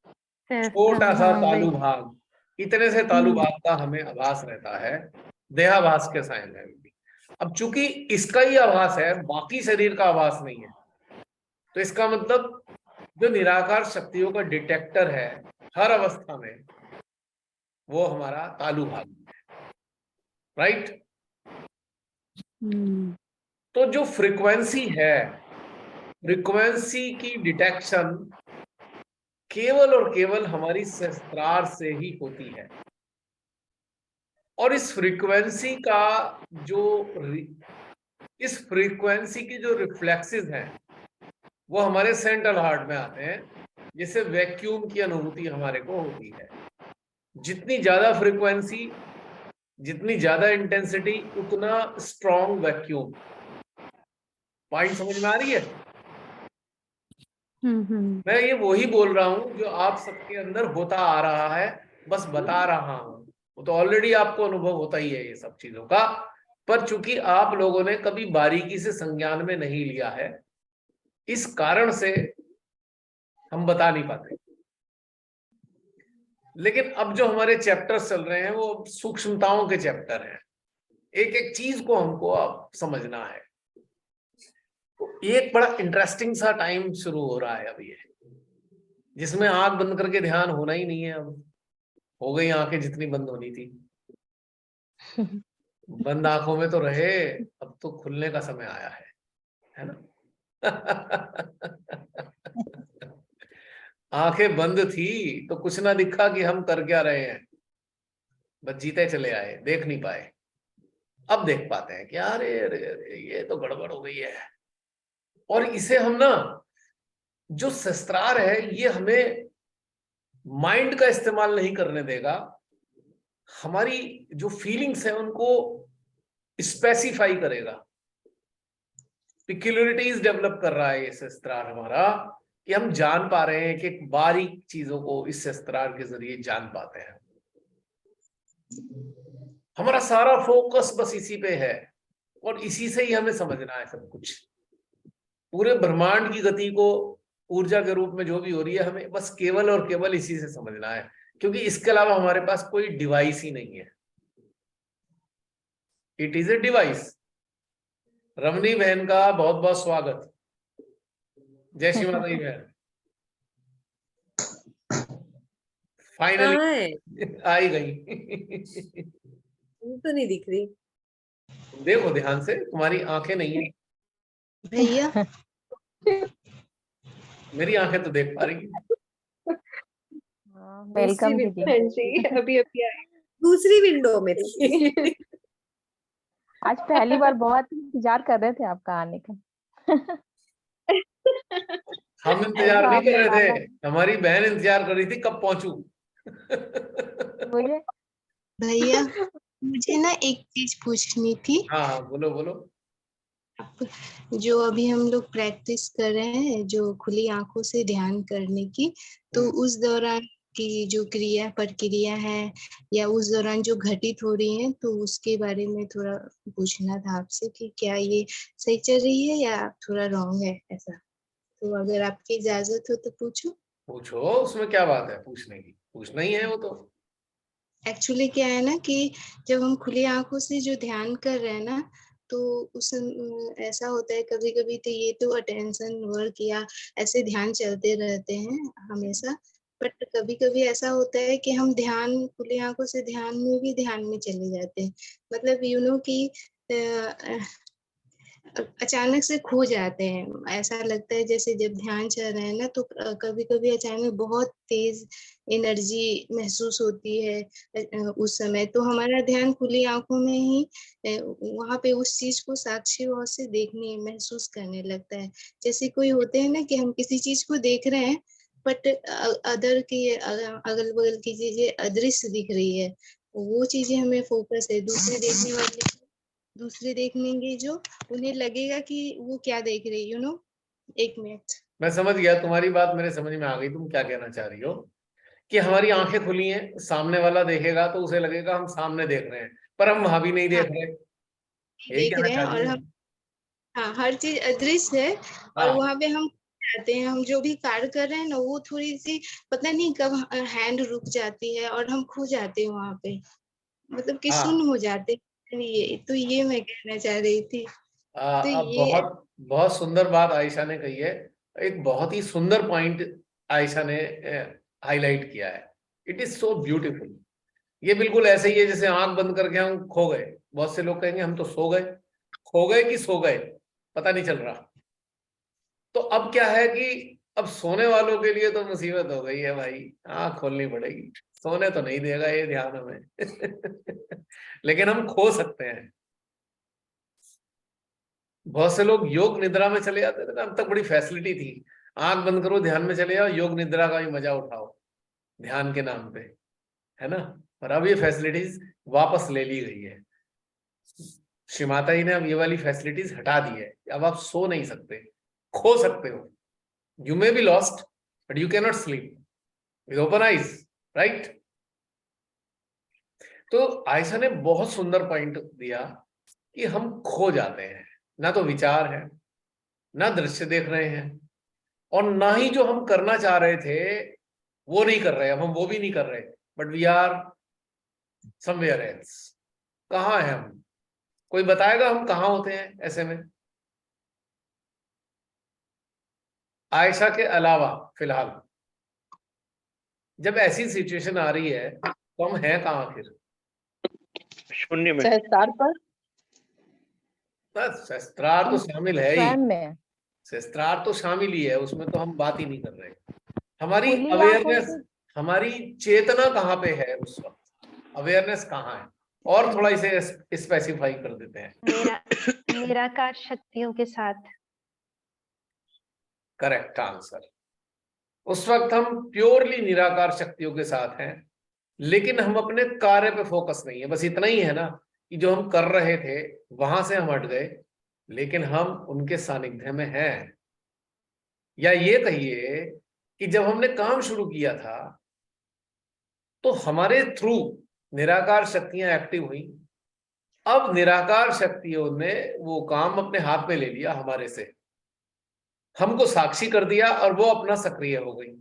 सहस्त्र, छोटा सा हाँ, तालु वही। भाग, इतने से तालु भाग का हमें आभास रहता है, देहाभास के साइन है। अब चूंकि इसका ही आभास है, बाकी शरीर का आभास नहीं है, तो इसका मतलब जो निराकार शक्तियों का डिटेक्टर है हर अवस्था में, वो हमारा तालु भाग है, राइट? तो जो फ्रीक्वेंसी है, फ्रीक्वेंसी की डिटेक्शन केवल और केवल हमारी सहस्त्रार से ही होती है। और इस फ्रीक्वेंसी का इस फ्रीक्वेंसी की जो रिफ्लेक्सेस हैं वो हमारे सेंट्रल हार्ट में आते हैं, जिससे वैक्यूम की अनुभूति हमारे को होती है। जितनी ज्यादा फ्रीक्वेंसी, जितनी ज्यादा इंटेंसिटी, उतना स्ट्रॉन्ग वैक्यूम। पॉइंट समझ में आ रही है? मैं ये वही बोल रहा हूं जो आप सबके अंदर होता आ रहा है, बस बता रहा हूं। वो तो ऑलरेडी आपको अनुभव होता ही है ये सब चीजों का, पर चूंकि आप लोगों ने कभी बारीकी से संज्ञान में नहीं लिया है, इस कारण से हम बता नहीं पाते। लेकिन अब जो हमारे चैप्टर्स चल रहे हैं वो सूक्ष्मताओं के चैप्टर हैं, एक एक चीज को हमको अब समझना है। तो एक बड़ा इंटरेस्टिंग सा टाइम शुरू हो रहा है अब ये, जिसमें आंख बंद करके ध्यान होना ही नहीं है। अब हो गई आंखें जितनी बंद होनी थी, बंद आंखों में तो रहे, अब तो खुलने का समय आया है ना? आंखें बंद थी तो कुछ ना दिखा कि हम कर क्या रहे हैं, बस जीते चले आए, देख नहीं पाए। अब देख पाते हैं कि अरे अरे अरे ये तो गड़बड़ हो गई है। और इसे हम ना, जो शस्त्रार है ये हमें माइंड का इस्तेमाल नहीं करने देगा, हमारी जो फीलिंग्स है उनको स्पेसिफाई करेगा। पिक्युलरिटीज डेवलप कर रहा है ये शस्त्रार हमारा, कि हम जान पा रहे हैं कि बारीक चीजों को इस शस्त्रार के जरिए जान पाते हैं। हमारा सारा फोकस बस इसी पे है और इसी से ही हमें समझना है सब कुछ। पूरे ब्रह्मांड की गति को ऊर्जा के रूप में जो भी हो रही है, हमें बस केवल और केवल इसी से समझना है, क्योंकि इसके अलावा हमारे पास कोई डिवाइस ही नहीं है। It is a device. Ramani बहन का बहुत बहुत स्वागत। जय श्री माता दी बहन, फाइनली आई गई। तो नहीं दिख रही, देखो ध्यान से, तुम्हारी आंखें नहीं है भैया। मेरी आंखें तो देख पा रही है। वेलकम दीदी। अभी अभी आई, दूसरी विंडो में थी। आज पहली बार बहुत इंतजार कर रहे थे आपका आने का। हम इंतजार नहीं कर रहे थे, हमारी बहन इंतजार कर रही थी कब पहुंचू। भैया मुझे ना एक चीज पूछनी थी। हाँ बोलो बोलो। जो अभी हम लोग प्रैक्टिस कर रहे हैं जो खुली आंखों से ध्यान करने की, तो उस दौरान की जो क्रिया प्रक्रिया है या उस दौरान जो घटित हो रही है, तो उसके बारे में थोड़ा पूछना था आपसे कि क्या ये सही चल रही है या थोड़ा रॉन्ग है ऐसा। तो अगर आपकी इजाजत हो तो पूछूं। पूछो, उसमें क्या बात है पूछने की, पूछना ही है वो तो। एक्चुअली क्या है ना कि जब हम खुली आंखों से जो ध्यान कर रहे हैं ना, तो उस ऐसा होता है कभी कभी तो ये तो अटेंशन वर्क या ऐसे ध्यान चलते रहते हैं हमेशा। बट कभी कभी ऐसा होता है कि हम ध्यान खुली आंखों से ध्यान में भी ध्यान में चले जाते हैं। मतलब कि अचानक से खो जाते हैं। ऐसा लगता है जैसे जब ध्यान चल रहा है ना, तो कभी कभी अचानक बहुत तेज एनर्जी महसूस होती है उस समय। तो हमारा ध्यान खुली आंखों में ही वहां पे उस चीज को साक्षी भाव से देखने महसूस करने लगता है। जैसे कोई होते हैं ना कि हम किसी चीज को देख रहे हैं, बट अदर की अगल बगल की चीजें अदृश्य दिख रही है। वो चीजें हमें फोकस है। दूसरे देखनेंगे जो उन्हें लगेगा कि वो क्या देख रही एक मिनट। मैं समझ गया, तुम्हारी बात मेरे समझ में आ गई, तुम क्या कहना चाह रही हो कि हमारी आंखें खुली हैं, सामने वाला देखेगा तो उसे लगेगा हम सामने देख रहे हैं, पर हम वहां भी नहीं देख रहे। यही देख कहना रहे हैं चाह रही और हो? हम हर चीज अदृश्य है। और हाँ वहां पे हम जाते हैं, हम जो भी कार्य कर रहे हैं ना, वो थोड़ी सी पता नहीं कब हैंड रुक जाती है और हम खो जाते हैं वहां पे। मतलब कि हाँ। सुन्न हो जाते हैं। ये मैं कहना चाह रही थी। तो अब ये बहुत बहुत सुंदर बात आयशा ने कही है। एक बहुत ही सुंदर पॉइंट आयशा ने हाईलाइट किया है। It is so beautiful. ये बिल्कुल ऐसे ही है जैसे आंख बंद करके हम खो गए। बहुत से लोग कहेंगे हम तो सो गए, खो गए कि सो गए पता नहीं चल रहा। तो अब क्या है कि अब सोने वालों के लिए तो मुसीबत हो गई है भाई, आंख खोलनी पड़ेगी। सोने तो नहीं देगा ये ध्यान हमें लेकिन हम खो सकते हैं। बहुत से लोग योग निद्रा में चले जाते थे ना, अब तक बड़ी फैसिलिटी थी, आंख बंद करो ध्यान में चले जाओ, योग निद्रा का भी मजा उठाओ ध्यान के नाम पे, है ना। पर अब ये फैसिलिटीज वापस ले ली गई है। श्री माता जी ने अब ये वाली फैसिलिटीज हटा दी है। अब आप सो नहीं सकते, खो सकते हो। You may be lost but you can not sleep with open eyes, right. तो आयशा ने बहुत सुंदर पॉइंट दिया कि हम खो जाते हैं, ना तो विचार है, ना दृश्य देख रहे हैं, और ना ही जो हम करना चाह रहे थे वो नहीं कर रहे। अब हम वो भी नहीं कर रहे, but we are somewhere else. कहाँ है हम? कोई बताएगा हम कहाँ होते हैं ऐसे में, आयशा के अलावा फिलहाल? जब ऐसी सिचुएशन आ रही है तो हम हैं कहाँ आखिर? शून्य में। सहस्त्रार पर। बस शस्त्रार तो शामिल है ही, स्वयं में शस्त्रार तो शामिल ही है, उसमें तो हम बात ही नहीं कर रहे। हमारी खुली आंखों अवेयरनेस, से हमारी चेतना कहाँ पे है उस वक्त, अवेयरनेस कहाँ है? और थोड़ा इसे स्पेसिफाई कर देते हैं। निराकार शक्तियों के साथ। Correct answer. उस वक्त हम प्योरली निराकार शक्तियों के साथ हैं, लेकिन हम अपने कार्य पे फोकस नहीं है। बस इतना ही है ना कि जो हम कर रहे थे वहां से हम हट गए, लेकिन हम उनके सानिध्य में हैं। या ये कहिए कि जब हमने काम शुरू किया था तो हमारे थ्रू निराकार शक्तियां एक्टिव हुई। अब निराकार शक्तियों ने वो काम अपने हाथ में ले लिया, हमारे से हमको साक्षी कर दिया, और वो अपना सक्रिय हो गई।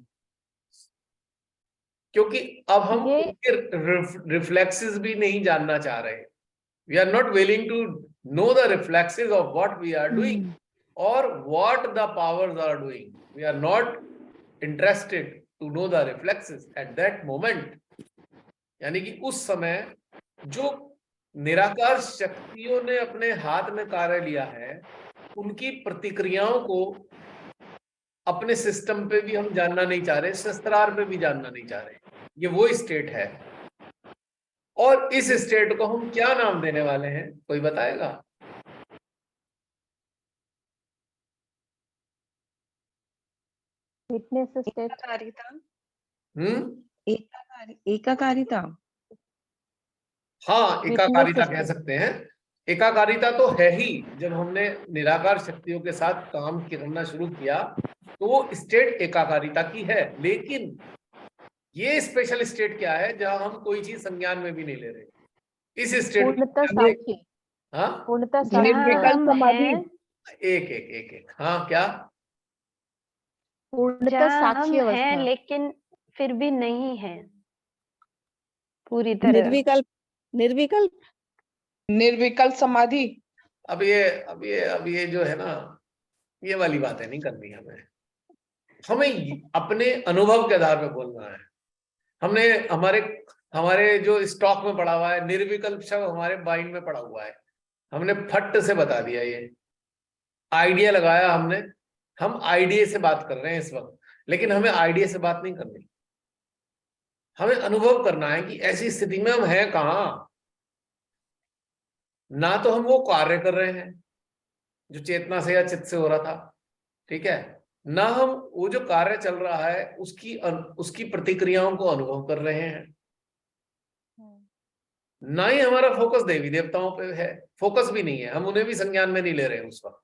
क्योंकि अब हम उनके रिफ्लेक्सेस भी नहीं जानना चाह रहे। We are not willing to know the reflexes of what we are doing और what the powers are doing. We are not interested to know the reflexes at that moment. यानी कि उस समय जो निराकार शक्तियों ने अपने हाथ में कार्य लिया है, उनकी प्रतिक्रियाओं को अपने सिस्टम पे भी हम जानना नहीं चाह रहे, शस्त्रार पे भी जानना नहीं चाह रहे। ये वो स्टेट है, और इस स्टेट को हम क्या नाम देने वाले हैं, कोई बताएगा? Fitness state. एकाकारिता। हम्म, एकाकारिता। हाँ, विटनेस एकाकारिता कह स्टेट। सकते हैं। एकाकारिता तो है ही, जब हमने निराकार शक्तियों के साथ काम करना शुरू किया तो वो स्टेट एकाकारिता की है। लेकिन ये स्पेशल स्टेट क्या है, जहां हम कोई चीज संज्ञान में भी नहीं ले रहे। इस स्टेट पूर्णतः साक्षी, हाँ, पूर्णतः जहाँ निर्विकल्प हम समाधि। हैं, एक एक एक एक हाँ, क्या पूर्णतः जहाँ हम साक्षी हैं अवस्था। लेकिन फिर भी नहीं है पूरी तरह। निर्विकल्प, निर्विकल्प, निर्विकल्प समाधि। अब ये जो है ना, ये वाली बातें नहीं करनी हमें। हमें अपने अनुभव के आधार पर बोलना है। हमने हमारे जो स्टॉक में पड़ा हुआ है निर्विकल्प शब्द, हमारे माइंड में पड़ा हुआ है, हमने फट से बता दिया, ये आइडिया लगाया हमने। हम आइडिया से बात कर रहे हैं इस वक्त, लेकिन हमें आइडिया से बात नहीं करनी। हमें अनुभव करना है कि ऐसी स्थिति में हम हैं कहाँ। ना तो हम वो कार्य कर रहे हैं जो चेतना से या चित्त से हो रहा था, ठीक है, ना हम वो जो कार्य चल रहा है उसकी प्रतिक्रियाओं को अनुभव कर रहे हैं, ना ही हमारा फोकस देवी देवताओं पे है। फोकस भी नहीं है, हम उन्हें भी संज्ञान में नहीं ले रहे हैं उस वक्त।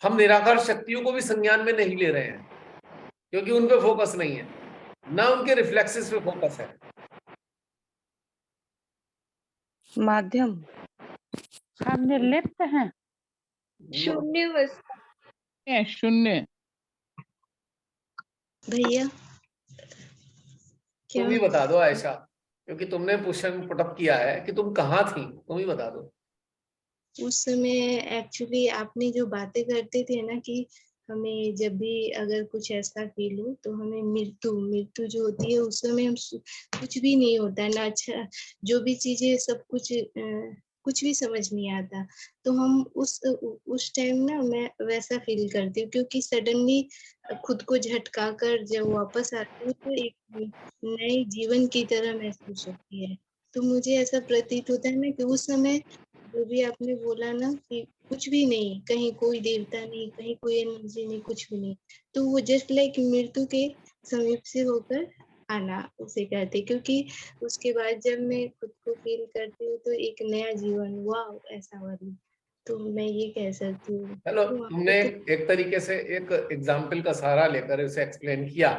हम निराकार शक्तियों को भी संज्ञान में नहीं ले रहे हैं, क्योंकि उन पे फोकस नहीं है, ना उनके रिफ्लेक्सेस पे फोकस है। माध्यम, हम निर्लिप्त हैं। शून्य अवस्था। शून्य। भैया क्या तुम ही बता दो आयशा, क्योंकि तुमने क्वेश्चन पुटअप किया है कि तुम कहाँ थी, तुम ही बता दो। उस समय एक्चुअली आपने जो बातें करते थे ना कि हमें जब भी अगर कुछ ऐसा फील हो तो हमें मृत्यु जो होती है उस समय हम कुछ भी नहीं होता है ना, अच्छा जो भी चीजें सब कुछ भी समझ नहीं आता। तो हम उस टाइम ना मैं वैसा फील करती हूँ, क्योंकि सडनली खुद को झटका कर जब वापस आती हूँ तो एक नए जीवन की तरह महसूस होती है। तो मुझे ऐसा प्रतीत होता है ना कि उस समय जो भी आपने बोला ना कि कुछ भी नहीं, कहीं कोई देवता नहीं, कहीं कोई एनर्जी नहीं, कुछ भी नहीं, तो वो जस्ट लाइक मृत्यु के समीप से होकर आना उसे कहते। क्योंकि उसके बाद जब मैं खुद को फील करती हूँ तो एक नया जीवन, वाह ऐसा वाली, तो मैं ये कह सकती हूँ। चलो, तो तुमने एक तरीके से एक एग्जाम्पल का सहारा लेकर उसे एक्सप्लेन किया।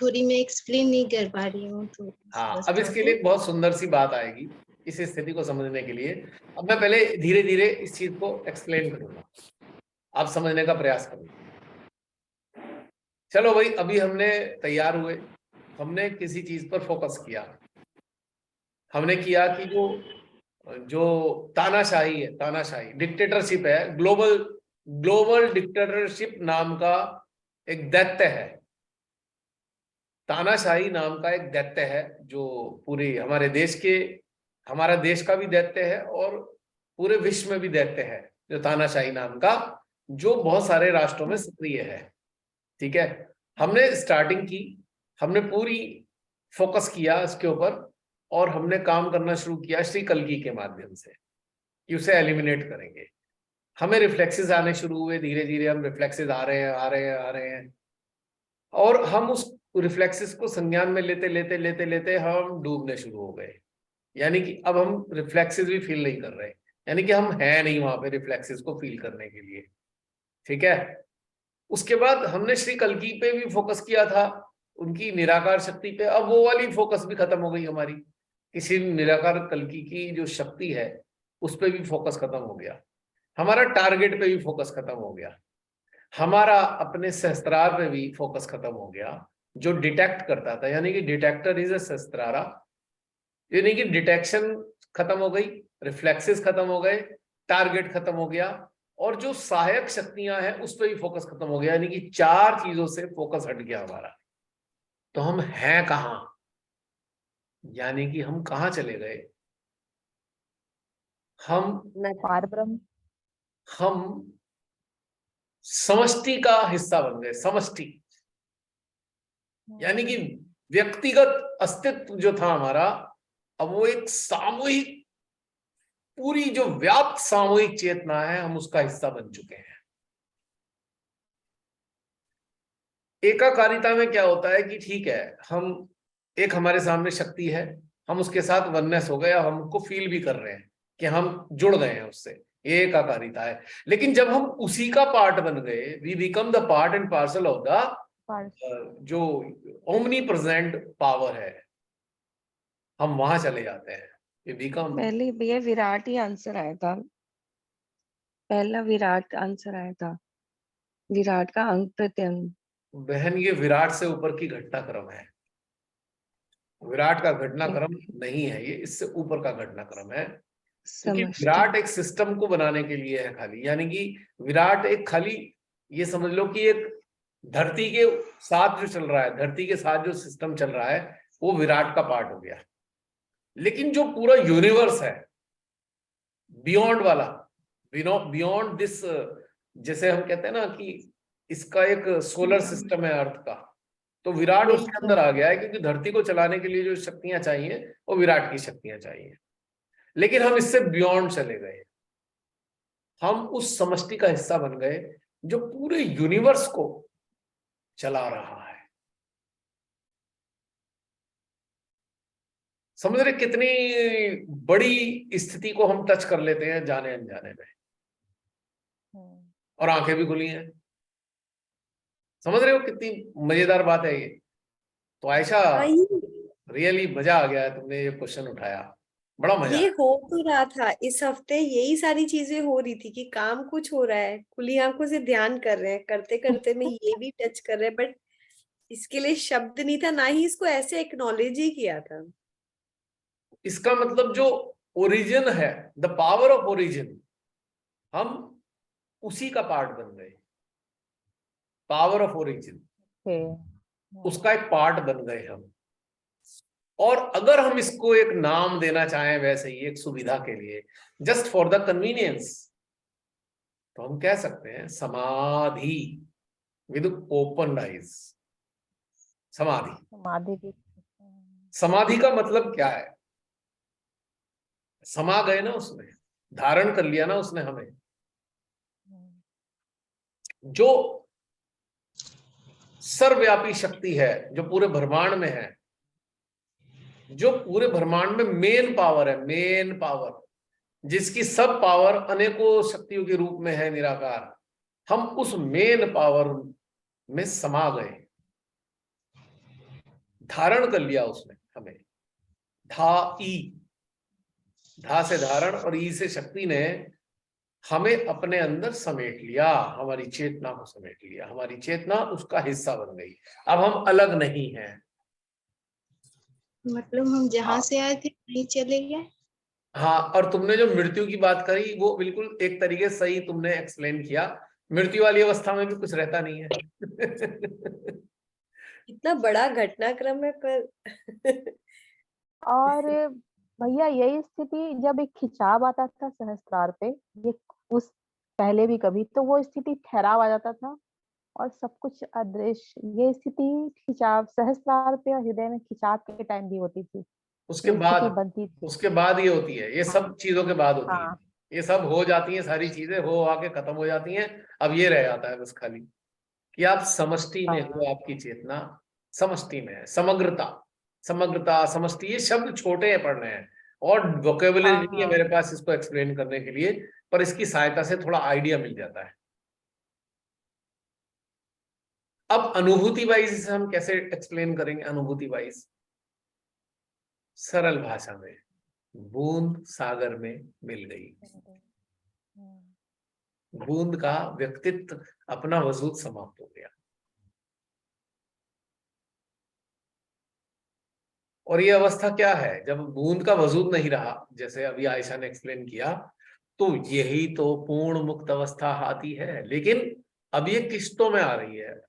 थोड़ी मैं एक्सप्लेन नहीं कर पा रही हूँ तो हाँ, अब इसके लिए एक बहुत सुंदर सी बात आएगी इस स्थिति को समझने के लिए। अब मैं पहले धीरे धीरे इस चीज को एक्सप्लेन करूंगा, आप समझने का प्रयास करूंगा। चलो भाई, अभी हमने तैयार हुए, हमने किसी चीज पर फोकस किया, हमने किया कि जो तानाशाही है, तानाशाही डिक्टेटरशिप है, ग्लोबल डिक्टेटरशिप नाम का एक दैत्य है, तानाशाही नाम का एक दैत्य है जो पूरे हमारा देश का भी दैत्य है और पूरे विश्व में भी दैत्य है, जो तानाशाही नाम का, जो बहुत सारे राष्ट्रों में सक्रिय है। ठीक है, हमने स्टार्टिंग की, हमने पूरी फोकस किया इसके ऊपर और हमने काम करना शुरू किया श्री कल्की के माध्यम से कि उसे एलिमिनेट करेंगे। हमें रिफ्लेक्सेस आने शुरू हुए, धीरे धीरे हम रिफ्लेक्सेस आ रहे हैं और हम उस रिफ्लेक्सेस को संज्ञान में लेते हम डूबने शुरू हो गए। यानी कि अब हम रिफ्लेक्सेस भी फील नहीं कर रहे, यानी कि हम हैं नहीं वहां पे रिफ्लेक्सेस को फील करने के लिए। ठीक है, उसके बाद हमने श्री कल्की पे भी फोकस किया था, उनकी निराकार शक्ति पे। अब वो वाली फोकस भी खत्म हो गई हमारी, किसी निराकार कल्की की जो शक्ति है उस पर भी फोकस खत्म हो गया, हमारा टारगेट पे भी फोकस खत्म हो गया, हमारा अपने सहस्त्रार पे भी फोकस खत्म हो गया जो डिटेक्ट करता था। यानी कि डिटेक्टर इज अ सहस्त्रारा, यानी कि डिटेक्शन खत्म हो गई, रिफ्लेक्सेस खत्म हो गए, टारगेट खत्म हो गया और जो सहायक शक्तियां हैं उस पर भी फोकस खत्म हो गया। यानी कि 4 चीजों से फोकस हट गया हमारा। तो हम हैं कहां, यानी कि हम कहां चले गए, हम समष्टि का हिस्सा बन गए। समष्टि यानी कि व्यक्तिगत अस्तित्व जो था हमारा, अब वो एक सामूहिक, पूरी जो व्याप्त सामूहिक चेतना है, हम उसका हिस्सा बन चुके हैं। एकाकारिता में क्या होता है कि ठीक है, हमारे सामने शक्ति है, हम उसके साथ वननेस हो गए, हम उसको फील भी कर रहे हैं कि हम जुड़ गए हैं उससे, ये एकाकारिता है। लेकिन जब हम उसी का पार्ट बन गए, we become the part and parcel of the जो ओमनी प्रेजेंट पावर है, हम वहां चले जाते हैं। वी बिकम, पहले भैया विराट ही आंसर आया था, पहला विराट आंसर आया था, विराट का अंग प्रत्यंग। बहन ये विराट से ऊपर की घटनाक्रम है, विराट का घटनाक्रम नहीं है ये, इससे ऊपर का घटनाक्रम है। क्योंकि विराट एक सिस्टम को बनाने के लिए है खाली, यानी कि विराट एक खाली, ये समझ लो कि एक धरती के साथ जो चल रहा है, धरती के साथ जो सिस्टम चल रहा है, वो विराट का पार्ट हो गया। लेकिन जो पूरा यूनिवर्स है बियॉन्ड वाला, बियॉन्ड दिस, जैसे हम कहते हैं ना कि इसका एक सोलर सिस्टम है अर्थ का, तो विराट उसके अंदर आ गया है, क्योंकि धरती को चलाने के लिए जो शक्तियां चाहिए वो विराट की शक्तियां चाहिए। लेकिन हम इससे बियॉन्ड चले गए, हम उस समष्टि का हिस्सा बन गए जो पूरे यूनिवर्स को चला रहा है। समझ रहे कितनी बड़ी स्थिति को हम टच कर लेते हैं जाने अनजाने में, और आंखें भी खुली हैं। समझ रहे हो कितनी मजेदार बात है ये। तो आयशा रियली मजा आ गया है, तुमने ये क्वेश्चन उठाया, बड़ा मजा ये आया। हो तो रहा था इस हफ्ते, यही सारी चीजें हो रही थी कि काम कुछ हो रहा है, खुली आंखों से ध्यान कर रहे हैं, करते करते में ये भी टच कर रहे हैं, बट इसके लिए शब्द नहीं था, ना ही इसको ऐसे एक्नॉलेज ही किया था। इसका मतलब जो ओरिजिन है, द पावर ऑफ ओरिजिन, हम उसी का पार्ट बन गए। पावर ऑफ ओरिजिन, उसका एक पार्ट बन गए हम। और अगर हम इसको एक नाम देना चाहें वैसे ही, एक सुविधा के लिए, जस्ट फॉर द कन्वीनियंस, तो हम कह सकते हैं समाधि विद ओपन आइज। समाधि, समाधि का मतलब क्या है? समा गए ना उसमें, धारण कर लिया ना उसने हमें। जो सर्वव्यापी शक्ति है, जो पूरे ब्रह्मांड में है, जो पूरे ब्रह्मांड में मेन पावर है, मेन पावर, जिसकी सब पावर अनेकों शक्तियों के रूप में है निराकार, हम उस मेन पावर में समा गए, धारण कर लिया उसने हमें। धा ई, धा से धारण और ई से शक्ति ने हमें अपने अंदर समेट लिया, हमारी चेतना को समेट लिया, हमारी चेतना उसका हिस्सा बन गई। अब हम अलग नहीं हैं। मतलब हम जहाँ से आए थे वहीं चले गए। हाँ, और तुमने जो मृत्यु की बात करी वो बिल्कुल एक तरीके से सही तुमने एक्सप्लेन किया। मृत्यु वाली अवस्था में भी कुछ रहता नहीं है। इतना बड़ा घटनाक्रम है पर और भैया यही स्थिति जब एक खिंचाव आता था सहस्त्रार पे, ये उस पहले भी कभी, तो वो स्थिति ठहराव आ जाता था और सब कुछ अदृश्य। ये स्थिति खिंचाव सहस्त्रार पे और हृदय में खिंचाव के टाइम भी होती थी, उसके बाद ये होती है, ये सब चीजों के बाद होती है, ये सब हो जाती है, सारी चीजें हो आके खत्म हो जाती हैं। अब ये रह जाता है बस खाली कि आप समष्टि में हो, आपकी चेतना समष्टि में है। समग्रता, समग्रता, समष्टि, ये शब्द छोटे हैं पढ़ने हैं और वोकेबुलरी नहीं है मेरे पास इसको एक्सप्लेन करने के लिए, पर इसकी सहायता से थोड़ा आइडिया मिल जाता है। अब अनुभूति वाइज इसे हम कैसे एक्सप्लेन करेंगे? अनुभूति वाइज सरल भाषा में, बूंद सागर में मिल गई, बूंद का व्यक्तित्व, अपना वजूद समाप्त हो गया। और ये अवस्था क्या है? जब बूंद का वजूद नहीं रहा, जैसे अभी आयशा ने एक्सप्लेन किया, तो यही तो पूर्ण मुक्त अवस्था आती है। लेकिन अब ये किस्तों में आ रही है।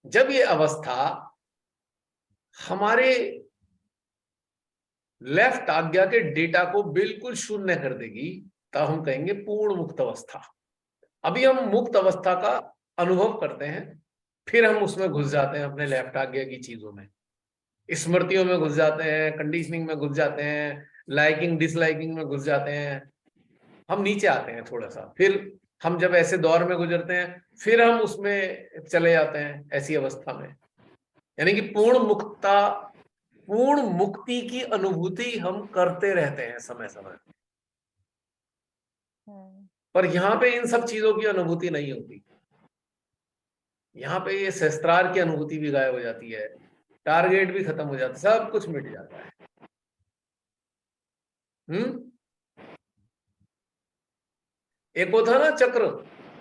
जब ये अवस्था हमारे लेफ्ट आज्ञा के डेटा को बिल्कुल शून्य कर देगी, तब हम कहेंगे पूर्ण मुक्त अवस्था। अभी हम मुक्त अवस्था का अनुभव करते हैं, फिर हम उसमें घुस जाते हैं अपने लेफ्ट आज्ञा की चीजों में, स्मृतियों में घुस जाते हैं, कंडीशनिंग में घुस जाते हैं, लाइकिंग डिसलाइकिंग में घुस जाते हैं। हम नीचे आते हैं थोड़ा सा, फिर हम जब ऐसे दौर में गुजरते हैं, फिर हम उसमें चले जाते हैं ऐसी अवस्था में। यानी कि पूर्ण मुक्तता पूर्ण मुक्ति की अनुभूति हम करते रहते हैं समय समय, पर यहाँ पे इन सब चीजों की अनुभूति नहीं होती। यहाँ पे ये शस्त्रार की अनुभूति भी गायब हो जाती है, टारगेट भी खत्म हो जाता है, सब कुछ मिट जाता है। एक वो था ना चक्र,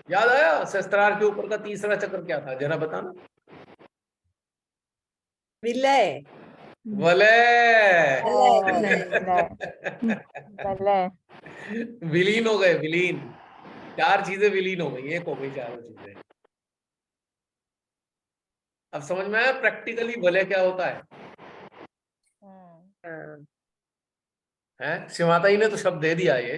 याद आया? शस्त्रार के ऊपर का तीसरा चक्र क्या था, जरा बताना। विलय। वलय। विलीन हो गए, विलीन। 4 चीजें विलीन हो गई, एक हो गई चारों चीजें। अब समझ में आया प्रैक्टिकली वलय क्या होता है? शिवाता ही ने तो शब्द दे दिया ये,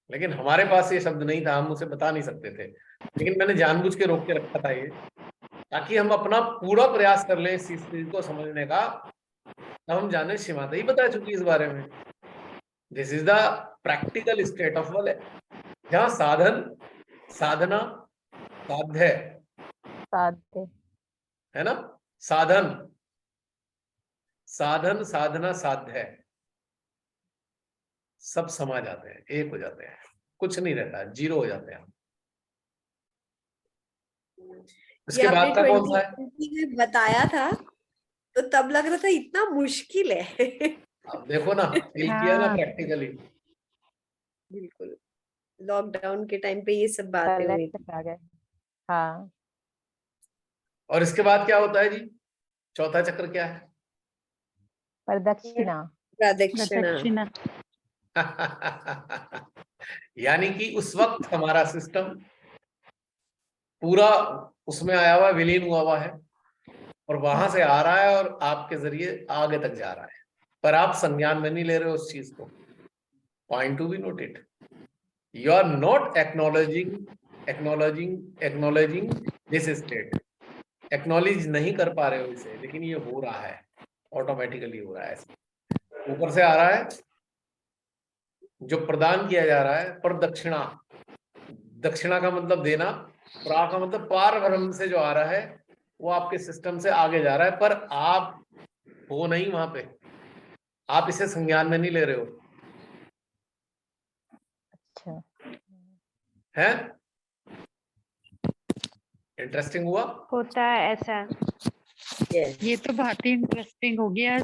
लेकिन हमारे पास ये शब्द नहीं था, हम उसे बता नहीं सकते थे। लेकिन मैंने जानबूझ के रोक के रखा था ये, ताकि हम अपना पूरा प्रयास कर लें इस चीज को समझने का। तब हम जाने, शिवाता ही बता चुकी इस बारे में। This is the practical state of वलय, जहाँ साधन, साधना, साध्य है ना। साधन, साधन, साधना, साध्य सब समा जाते हैं, एक हो जाते हैं, कुछ नहीं रहता, जीरो हो जाते हैं। इसके बाद का कौन सा है? बताया था तो तब लग रहा था इतना मुश्किल है। अब देखो ना, फील किया ना प्रैक्टिकली। बिल्कुल, लॉकडाउन के टाइम पे ये सब बातें हुई थी। हाँ। और इसके बाद क्या होता है जी? चौथा चक्र क्या है? प्रदक्षिणा। प्रदक्षिणा। यानी कि उस वक्त हमारा सिस्टम पूरा उसमें आया हुआ, विलीन हुआ है, और वहां से आ रहा है और आपके जरिए आगे तक जा रहा है, पर आप संज्ञान में नहीं ले रहे हो उस चीज को। Point to be noted, you are not acknowledging this state. Acknowledge नहीं कर पा रहे हो इसे, लेकिन ये हो रहा है, ऑटोमेटिकली हो रहा है। ऊपर से आ रहा है, जो प्रदान किया जा रहा है, पर दक्षिणा, दक्षिणा का मतलब देना, प्रा का मतलब पार ब्रह्म से जो आ रहा है वो आपके सिस्टम से आगे जा रहा है, पर आप हो नहीं वहां पे, आप इसे संज्ञान में नहीं ले रहे हो। अच्छा है? इंटरेस्टिंग हुआ? होता है ऐसा। ये तो बहुत ही इंटरेस्टिंग हो गया।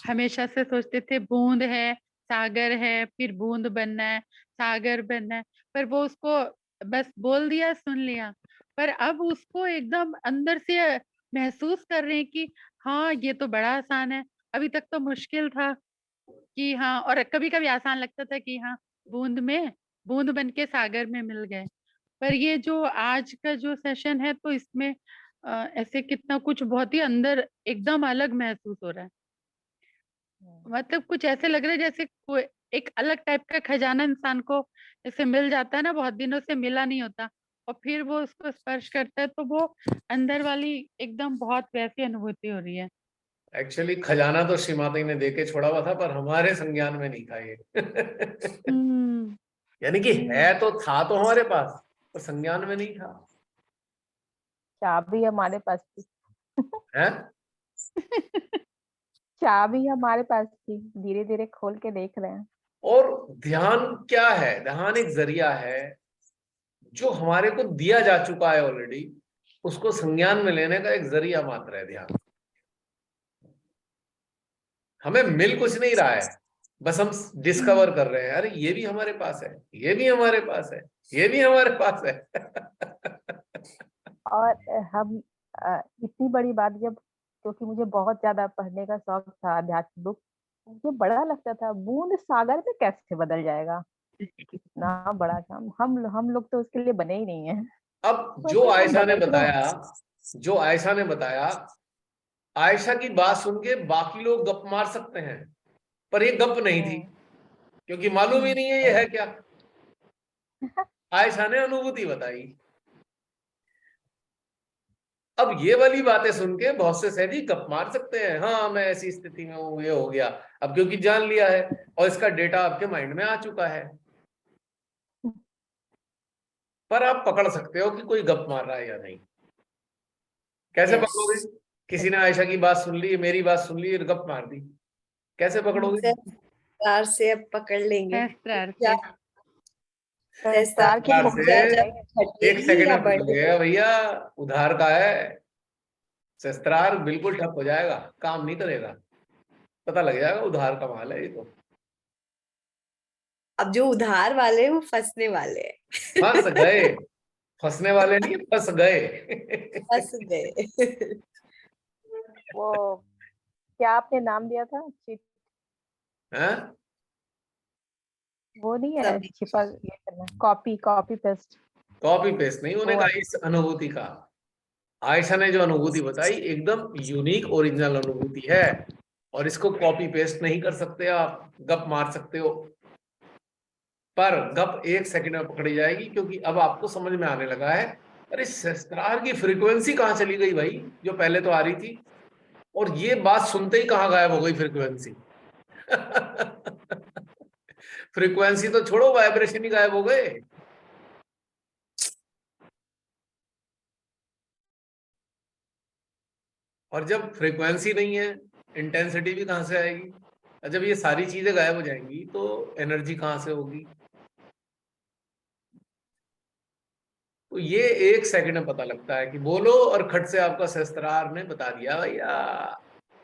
हमेशा से सोचते थे बूंद है, सागर है, फिर बूंद बनना है, सागर बनना है, पर वो उसको बस बोल दिया, सुन लिया, पर अब उसको एकदम अंदर से महसूस कर रहे हैं कि हाँ ये तो बड़ा आसान है। अभी तक तो मुश्किल था कि हाँ, और कभी कभी आसान लगता था कि हाँ बूंद बन के सागर में मिल गए। पर ये जो आज का जो सेशन है, तो इसमें ऐसे कितना कुछ बहुत ही अंदर एकदम अलग महसूस हो रहा है। मतलब कुछ ऐसे लग रहा है जैसे कोई एक अलग टाइप का खजाना इंसान को जैसे मिल जाता है ना, बहुत दिनों से मिला नहीं होता, और फिर वो उसको स्पर्श करता है तो वो अंदर वाली एकदम बहुत वैसी अनुभूति हो रही है। एक्चुअली खजाना तो श्रीमाता ने देके छोड़ा हुआ था, पर हमारे संज्ञान में नहीं था ये। यानी कि है तो था तो हमारे पास, पर संज्ञान में नहीं था। चाबी हमारे पास थी। है? चाबी हमारे पास थी, धीरे धीरे खोल के देख रहे हैं। और ध्यान क्या है? ध्यान एक जरिया है जो हमारे को दिया जा चुका है ऑलरेडी, उसको संज्ञान में लेने का एक जरिया मात्र है ध्यान। हमें मिल कुछ नहीं रहा है, बस हम डिस्कवर कर रहे हैं, अरे ये भी हमारे पास है, ये भी हमारे पास है, ये भी हमारे पास है। और हम इतनी बड़ी बात, जब क्योंकि मुझे बहुत ज्यादा पढ़ने का शौक था आध्यात्मिक बुक, मुझे बड़ा लगता था बूंद सागर में कैसे बदल जाएगा, इतना बड़ा काम। हम लोग तो उसके लिए बने ही नहीं है। अब जो आयशा ने बताया, आयशा की बात सुन के बाकी लोग गप मार सकते हैं, पर ये गप नहीं थी, क्योंकि मालूम ही नहीं है ये है क्या। आयशा ने अनुभूति बताई। अब ये वाली बातें सुन के बहुत से सहजी गप मार सकते हैं, हाँ मैं ऐसी स्थिति में हूँ, ये हो गया, अब क्योंकि जान लिया है और इसका डेटा आपके माइंड में आ चुका है। पर आप पकड़ सकते हो कि कोई गप मार रहा है या नहीं। कैसे पकड़ोगे? किसी ने आयशा की बात सुन ली, मेरी बात सुन ली और गप मार दी, कैसे पकड़ोगे? सहस्त्रार से अब पकड़ लेंगे। सहस्त्रार क्या से सहस्त्रार की सहस्त्रार पकड़ से लेंगे। एक घटेगी सेकंड या में पकड़ बढ़ेगी? गया भैया, उधार का है। सहस्त्रार बिल्कुल ठप हो जाएगा, काम नहीं करेगा, पता लग जाएगा उधार का माल है ये तो। अब जो उधार वाले हैं वो फंसने वाले हैं। फंस गए, फंसने वाले नहीं, फंस गए। फंस गए। वो क्या आपने नाम दिया था, चिट, हाँ? वो नहीं है सब छिपा ये करना, copy copy paste. Copy paste नहीं होने वो का, इस अनुभूति का। आयशा ने जो अनुभूति बताई एकदम यूनिक ओरिजिनल अनुभूति है, और इसको कॉपी पेस्ट नहीं कर सकते आप, गप मार सकते हो, पर गप एक सेकंड में पकड़ी जाएगी, क्योंकि अब आपको समझ में आने लगा है अरे सहस्त्रार की फ्रीक्वेंसी कहाँ चली गई भाई, जो पहले तो आ रही थी, और ये बात सुनते ही कहाँ गायब हो गई फ्रीक्वेंसी। फ्रीक्वेंसी तो छोड़ो, वाइब्रेशन ही गायब हो गए। और जब फ्रीक्वेंसी नहीं है, इंटेंसिटी भी कहां से आएगी? और जब ये सारी चीजें गायब हो जाएंगी तो एनर्जी कहां से होगी? तो ये एक सेकंड में पता लगता है कि बोलो और खट से आपका सहस्त्रार ने बता दिया भैया,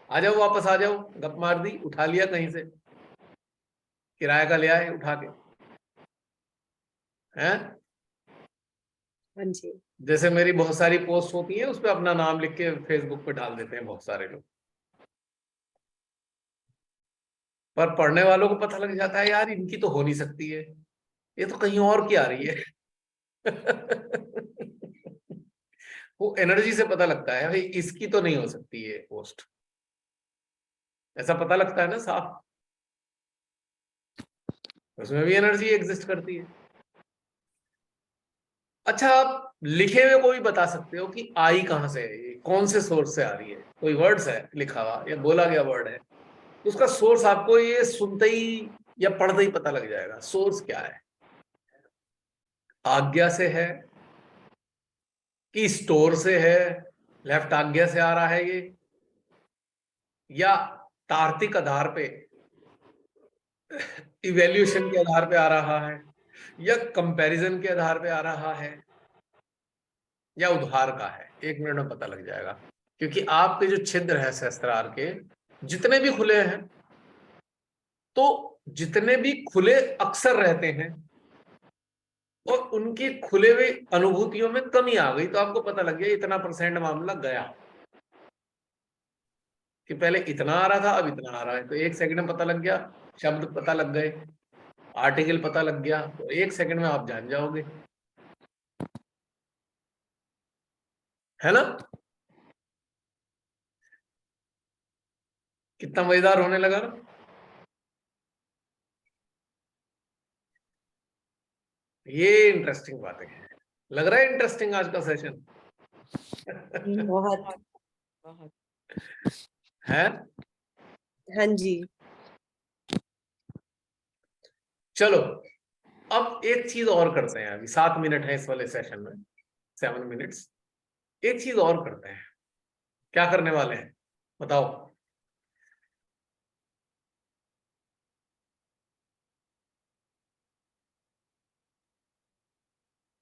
आ जाओ वापस आ जाओ, गप मार दी, उठा लिया कहीं से, किराए का ले आए उठा के, हैं? हाँ जी। जैसे मेरी बहुत सारी पोस्ट होती है, उस पर अपना नाम लिख के फेसबुक पे डाल देते हैं बहुत सारे लोग, पर पढ़ने वालों को पता लग जाता है यार इनकी तो हो नहीं सकती है, ये तो कहीं और की आ रही है। वो एनर्जी से पता लगता है भाई इसकी तो नहीं हो सकती है पोस्ट, ऐसा पता लगता है ना साफ, उसमें भी एनर्जी एग्जिस्ट करती है। अच्छा, आप लिखे हुए को भी बता सकते हो कि आई कहां से है, ये कौन से सोर्स से आ रही है, कोई वर्ड्स है लिखा हुआ या बोला गया वर्ड है, उसका सोर्स आपको ये सुनते ही या पढ़ते ही पता लग जाएगा, सोर्स क्या है, आज्ञा से है कि स्टोर से है, लेफ्ट आज्ञा से आ रहा है ये, या तार्किक आधार पे, इवैल्यूएशन के आधार पे आ रहा है, या कंपैरिजन के आधार पे आ रहा है, या उधार का है, 1 मिनट में पता लग जाएगा। क्योंकि आपके जो छिद्र है सहस्त्रार के जितने भी खुले हैं, तो जितने भी खुले अक्सर रहते हैं, और उनकी खुले हुए अनुभूतियों में कमी आ गई, तो आपको पता लग गया इतना % मामला गया, कि पहले इतना आ रहा था अब इतना आ रहा है, तो 1 सेकंड में पता लग गया, शब्द पता लग गए, आर्टिकल पता लग गया, तो 1 सेकंड में आप जान जाओगे, है ना? कितना मजेदार होने लगा ना? ये इंटरेस्टिंग बातें हैं, लग रहा है इंटरेस्टिंग आज का सेशन। बहुत है। हाँ जी। चलो अब एक चीज और करते हैं, अभी 7 मिनट है इस वाले सेशन में, 7 मिनट्स, एक चीज और करते हैं। क्या करने वाले हैं बताओ?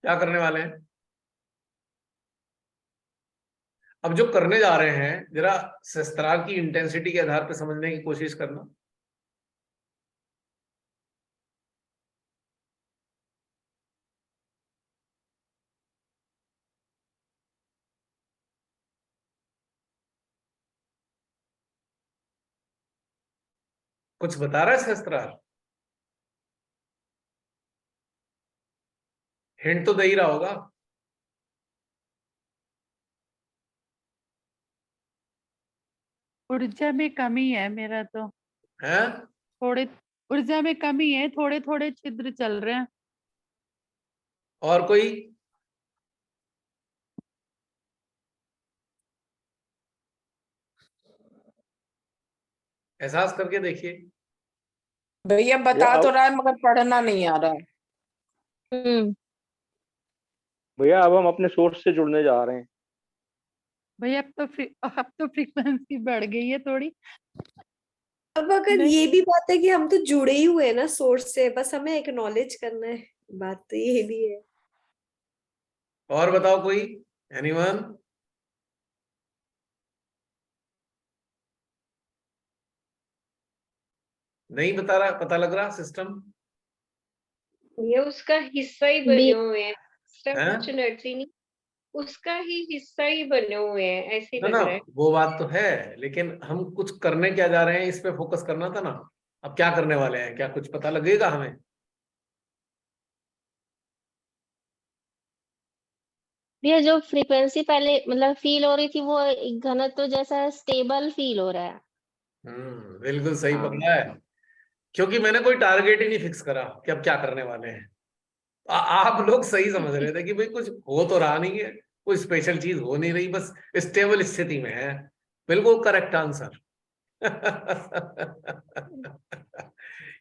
क्या करने वाले हैं? अब जो करने जा रहे हैं जरा सहस्त्रार की इंटेंसिटी के आधार पर समझने की कोशिश करना। कुछ बता रहा है सहस्त्रार? हिंट तो दे ही रहा होगा। ऊर्जा में कमी है मेरा तो, है? थोड़े ऊर्जा में कमी है, थोड़े थोड़े छिद्र चल रहे हैं। और कोई? एहसास करके देखिए। भैया बता तो रहा है मगर पढ़ना नहीं आ रहा है। भैया अब हम अपने सोर्स से जुड़ने जा रहे हैं। भाई अब तो फ्रीक्वेंसी बढ़ गई है थोड़ी। अब अगर नहीं। ये भी बात है कि हम तो जुड़े ही हुए हैं ना सोर्स से, बस हमें एक्नॉलेज करना है, बात तो ये भी है। और बताओ कोई, एनीवन? नहीं बता रहा, पता लग रहा सिस्टम? ये उसका हिस्सा ही बने हुए हैं, सिस्टम हैं? कुछ एनर्जी नहीं, उसका ही हिस्सा ही बने हुए हैं, ऐसे ही ना लग ना, रहा है। वो बात तो है, लेकिन हम कुछ करने क्या जा रहे हैं, इस पे फोकस करना था ना। अब क्या करने वाले हैं, क्या कुछ पता लगेगा हमें? ये जो फ्रीक्वेंसी पहले मतलब फील हो रही थी वो एक घनत्व जैसा स्टेबल फील हो रहा है। बिल्कुल सही हाँ। पकड़ा है, क्योंकि मैंने कोई टारगेट ही नहीं फिक्स करा कि अब क्या करने वाले हैं। आप लोग सही समझ रहे थे कि भाई कुछ हो तो रहा नहीं है, कोई स्पेशल चीज हो नहीं रही, बस स्टेबल स्थिति में है। बिल्कुल करेक्ट आंसर।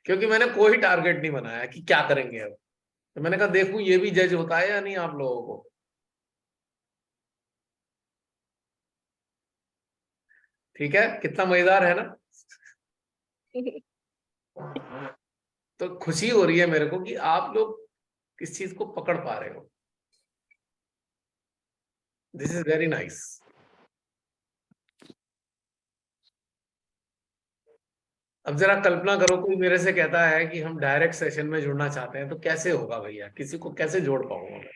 क्योंकि मैंने कोई टारगेट नहीं बनाया कि क्या करेंगे अब, तो मैंने कहा देखूं ये भी जज होता है या नहीं आप लोगों को। ठीक है, कितना मजेदार है ना। तो खुशी हो रही है मेरे को कि आप लोग किस चीज को पकड़ पा रहे हो। This is very nice. अब जरा कल्पना करो, कोई मेरे से कहता है कि हम डायरेक्ट सेशन में जुड़ना चाहते हैं, तो कैसे होगा भैया, किसी को कैसे जोड़ पाऊंगा मैं?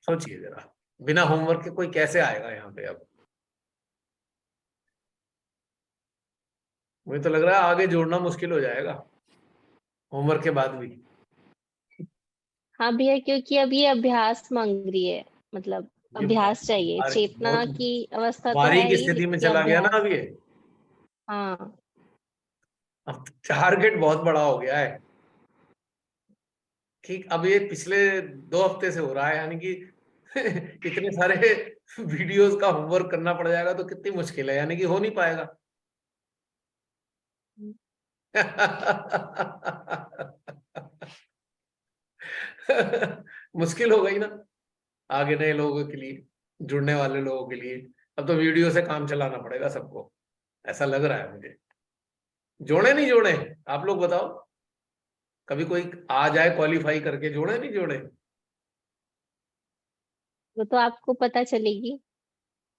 सोचिए जरा, बिना होमवर्क के कोई कैसे आएगा यहाँ पे? अब मुझे तो लग रहा है आगे जोड़ना मुश्किल हो जाएगा होमवर्क के बाद भी। हाँ भैया, क्योंकि अब ये अभ्यास मांग रही है, मतलब ये अभ्यास चाहिए। चेतना बहुत की अवस्था तो है बारीक ही, स्थिति में ये चला गया ना अभ्यास। अब ये। हाँ। अब टारगेट बहुत बड़ा हो गया है। ठीक, अब ये पिछले 2 हफ्ते से हो रहा है, यानी कि इतने सारे वीडियोस का होमवर्क करना पड़ जाएगा तो कितनी मुश्किल है, यानी कि हो नहीं पाएगा। मुश्किल हो गई ना आगे नए लोगों के लिए, जुड़ने वाले लोगों के लिए। अब तो वीडियो से काम चलाना पड़ेगा सबको, ऐसा लग रहा है मुझे। जोड़े नहीं जोड़े आप लोग बताओ, कभी कोई आ जाए क्वालिफाई करके, जोड़े नहीं जोड़े? वो तो आपको पता चलेगी,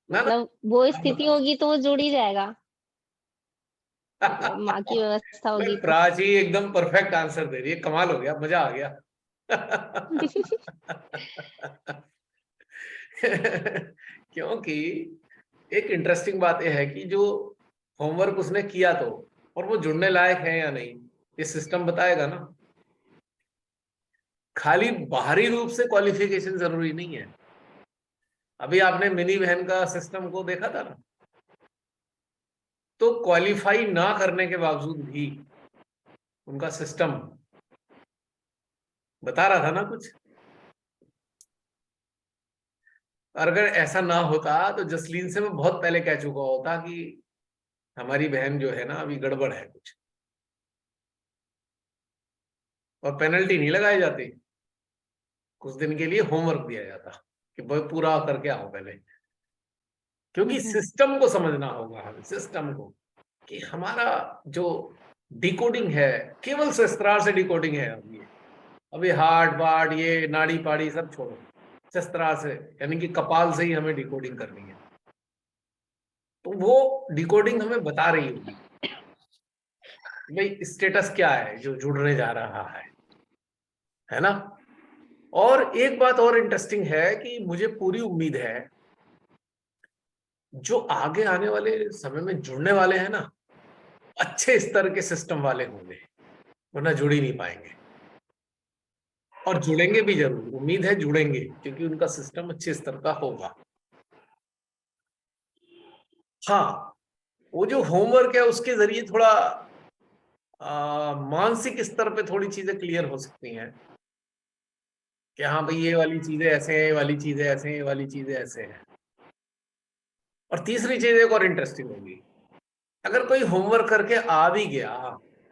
ना ना, मतलब वो आप स्थिति बताओ। होगी तो वो जुड़ ही जाएगा, मतलब माँ की व्यवस्था मैं होगी तो। प्राची एकदम परफेक्ट आंसर दे रही है, कमाल हो गया, मजा आ गया। क्योंकि एक इंटरेस्टिंग बात यह है कि जो होमवर्क उसने किया तो, और वो जुड़ने लायक है या नहीं, ये सिस्टम बताएगा ना। खाली बाहरी रूप से क्वालिफिकेशन जरूरी नहीं है। अभी आपने मिनी बहन का सिस्टम को देखा था ना, तो क्वालिफाई ना करने के बावजूद भी उनका सिस्टम बता रहा था ना कुछ। और अगर ऐसा ना होता तो जसलीन से मैं बहुत पहले कह चुका होता कि हमारी बहन जो है ना अभी गड़बड़ है कुछ, और पेनल्टी नहीं लगाई जाती, कुछ दिन के लिए होमवर्क दिया जाता कि भाई पूरा करके आओ पहले। क्योंकि सिस्टम को समझना होगा हमें, सिस्टम को, कि हमारा जो डिकोडिंग है केवल शस्त्रार से डिकोडिंग है। अभी हार्ट वार्ट ये नाड़ी पाड़ी सब छोड़ो, शस्त्रार से यानी कि कपाल से ही हमें डिकोडिंग करनी है। तो वो डिकोडिंग हमें बता रही होगी भाई स्टेटस क्या है जो जुड़ने जा रहा है ना। और एक बात और इंटरेस्टिंग है कि मुझे पूरी उम्मीद है जो आगे आने वाले समय में जुड़ने वाले हैं ना, अच्छे स्तर के सिस्टम वाले होंगे, वरना जुड़ ही नहीं पाएंगे। और जुड़ेंगे भी जरूर, उम्मीद है जुड़ेंगे, क्योंकि उनका सिस्टम अच्छे स्तर का होगा। हाँ, वो जो होमवर्क है उसके जरिए थोड़ा मानसिक स्तर पे थोड़ी चीजें क्लियर हो सकती हैं कि हाँ भाई ये वाली चीजें ऐसे हैं, ये वाली चीजें ऐसे हैं, ये वाली चीजें ऐसे हैं। और तीसरी चीज एक और इंटरेस्टिंग होगी, अगर कोई होमवर्क करके आ भी गया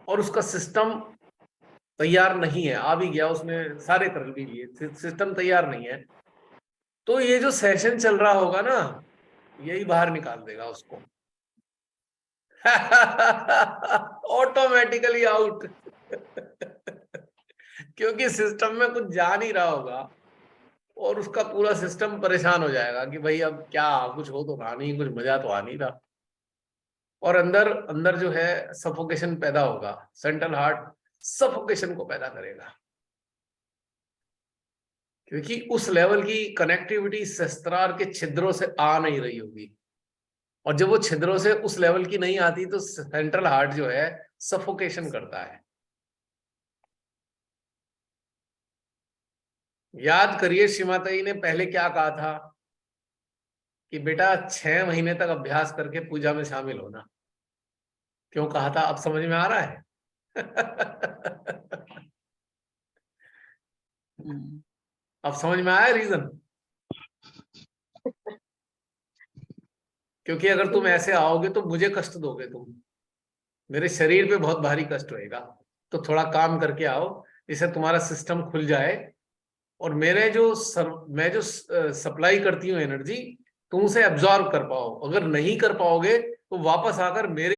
और उसका सिस्टम तैयार नहीं है, आ भी गया उसने सारे कर भी लिए, सिस्टम तैयार नहीं है, तो ये जो सेशन चल रहा होगा ना, यही बाहर निकाल देगा उसको। Automatically out. क्योंकि सिस्टम में कुछ जा नहीं रहा होगा और उसका पूरा सिस्टम परेशान हो जाएगा कि भाई अब क्या, कुछ हो तो रहा नहीं, कुछ मजा तो आ नहीं रहा। और अंदर अंदर जो है सफोकेशन पैदा होगा। सेंट्रल हार्ट सफोकेशन को पैदा करेगा, क्योंकि उस लेवल की कनेक्टिविटी सहस्त्रार के छिद्रों से आ नहीं रही होगी। और जब वो छिद्रों से उस लेवल की नहीं आती तो सेंट्रल हार्ट जो है सफोकेशन करता है। याद करिए श्रीमाता जी ने पहले क्या कहा था कि बेटा 6 महीने तक अभ्यास करके पूजा में शामिल होना। क्यों कहा था, अब समझ में आ रहा है? अब समझ में आया रीजन? क्योंकि अगर तुम ऐसे आओगे तो मुझे कष्ट दोगे, तुम मेरे शरीर पे बहुत भारी कष्ट होएगा। तो थोड़ा काम करके आओ जिससे तुम्हारा सिस्टम खुल जाए और मेरे मैं जो सप्लाई करती हूँ एनर्जी तुम उसे एब्जॉर्ब कर पाओ। अगर नहीं कर पाओगे तो वापस आकर मेरे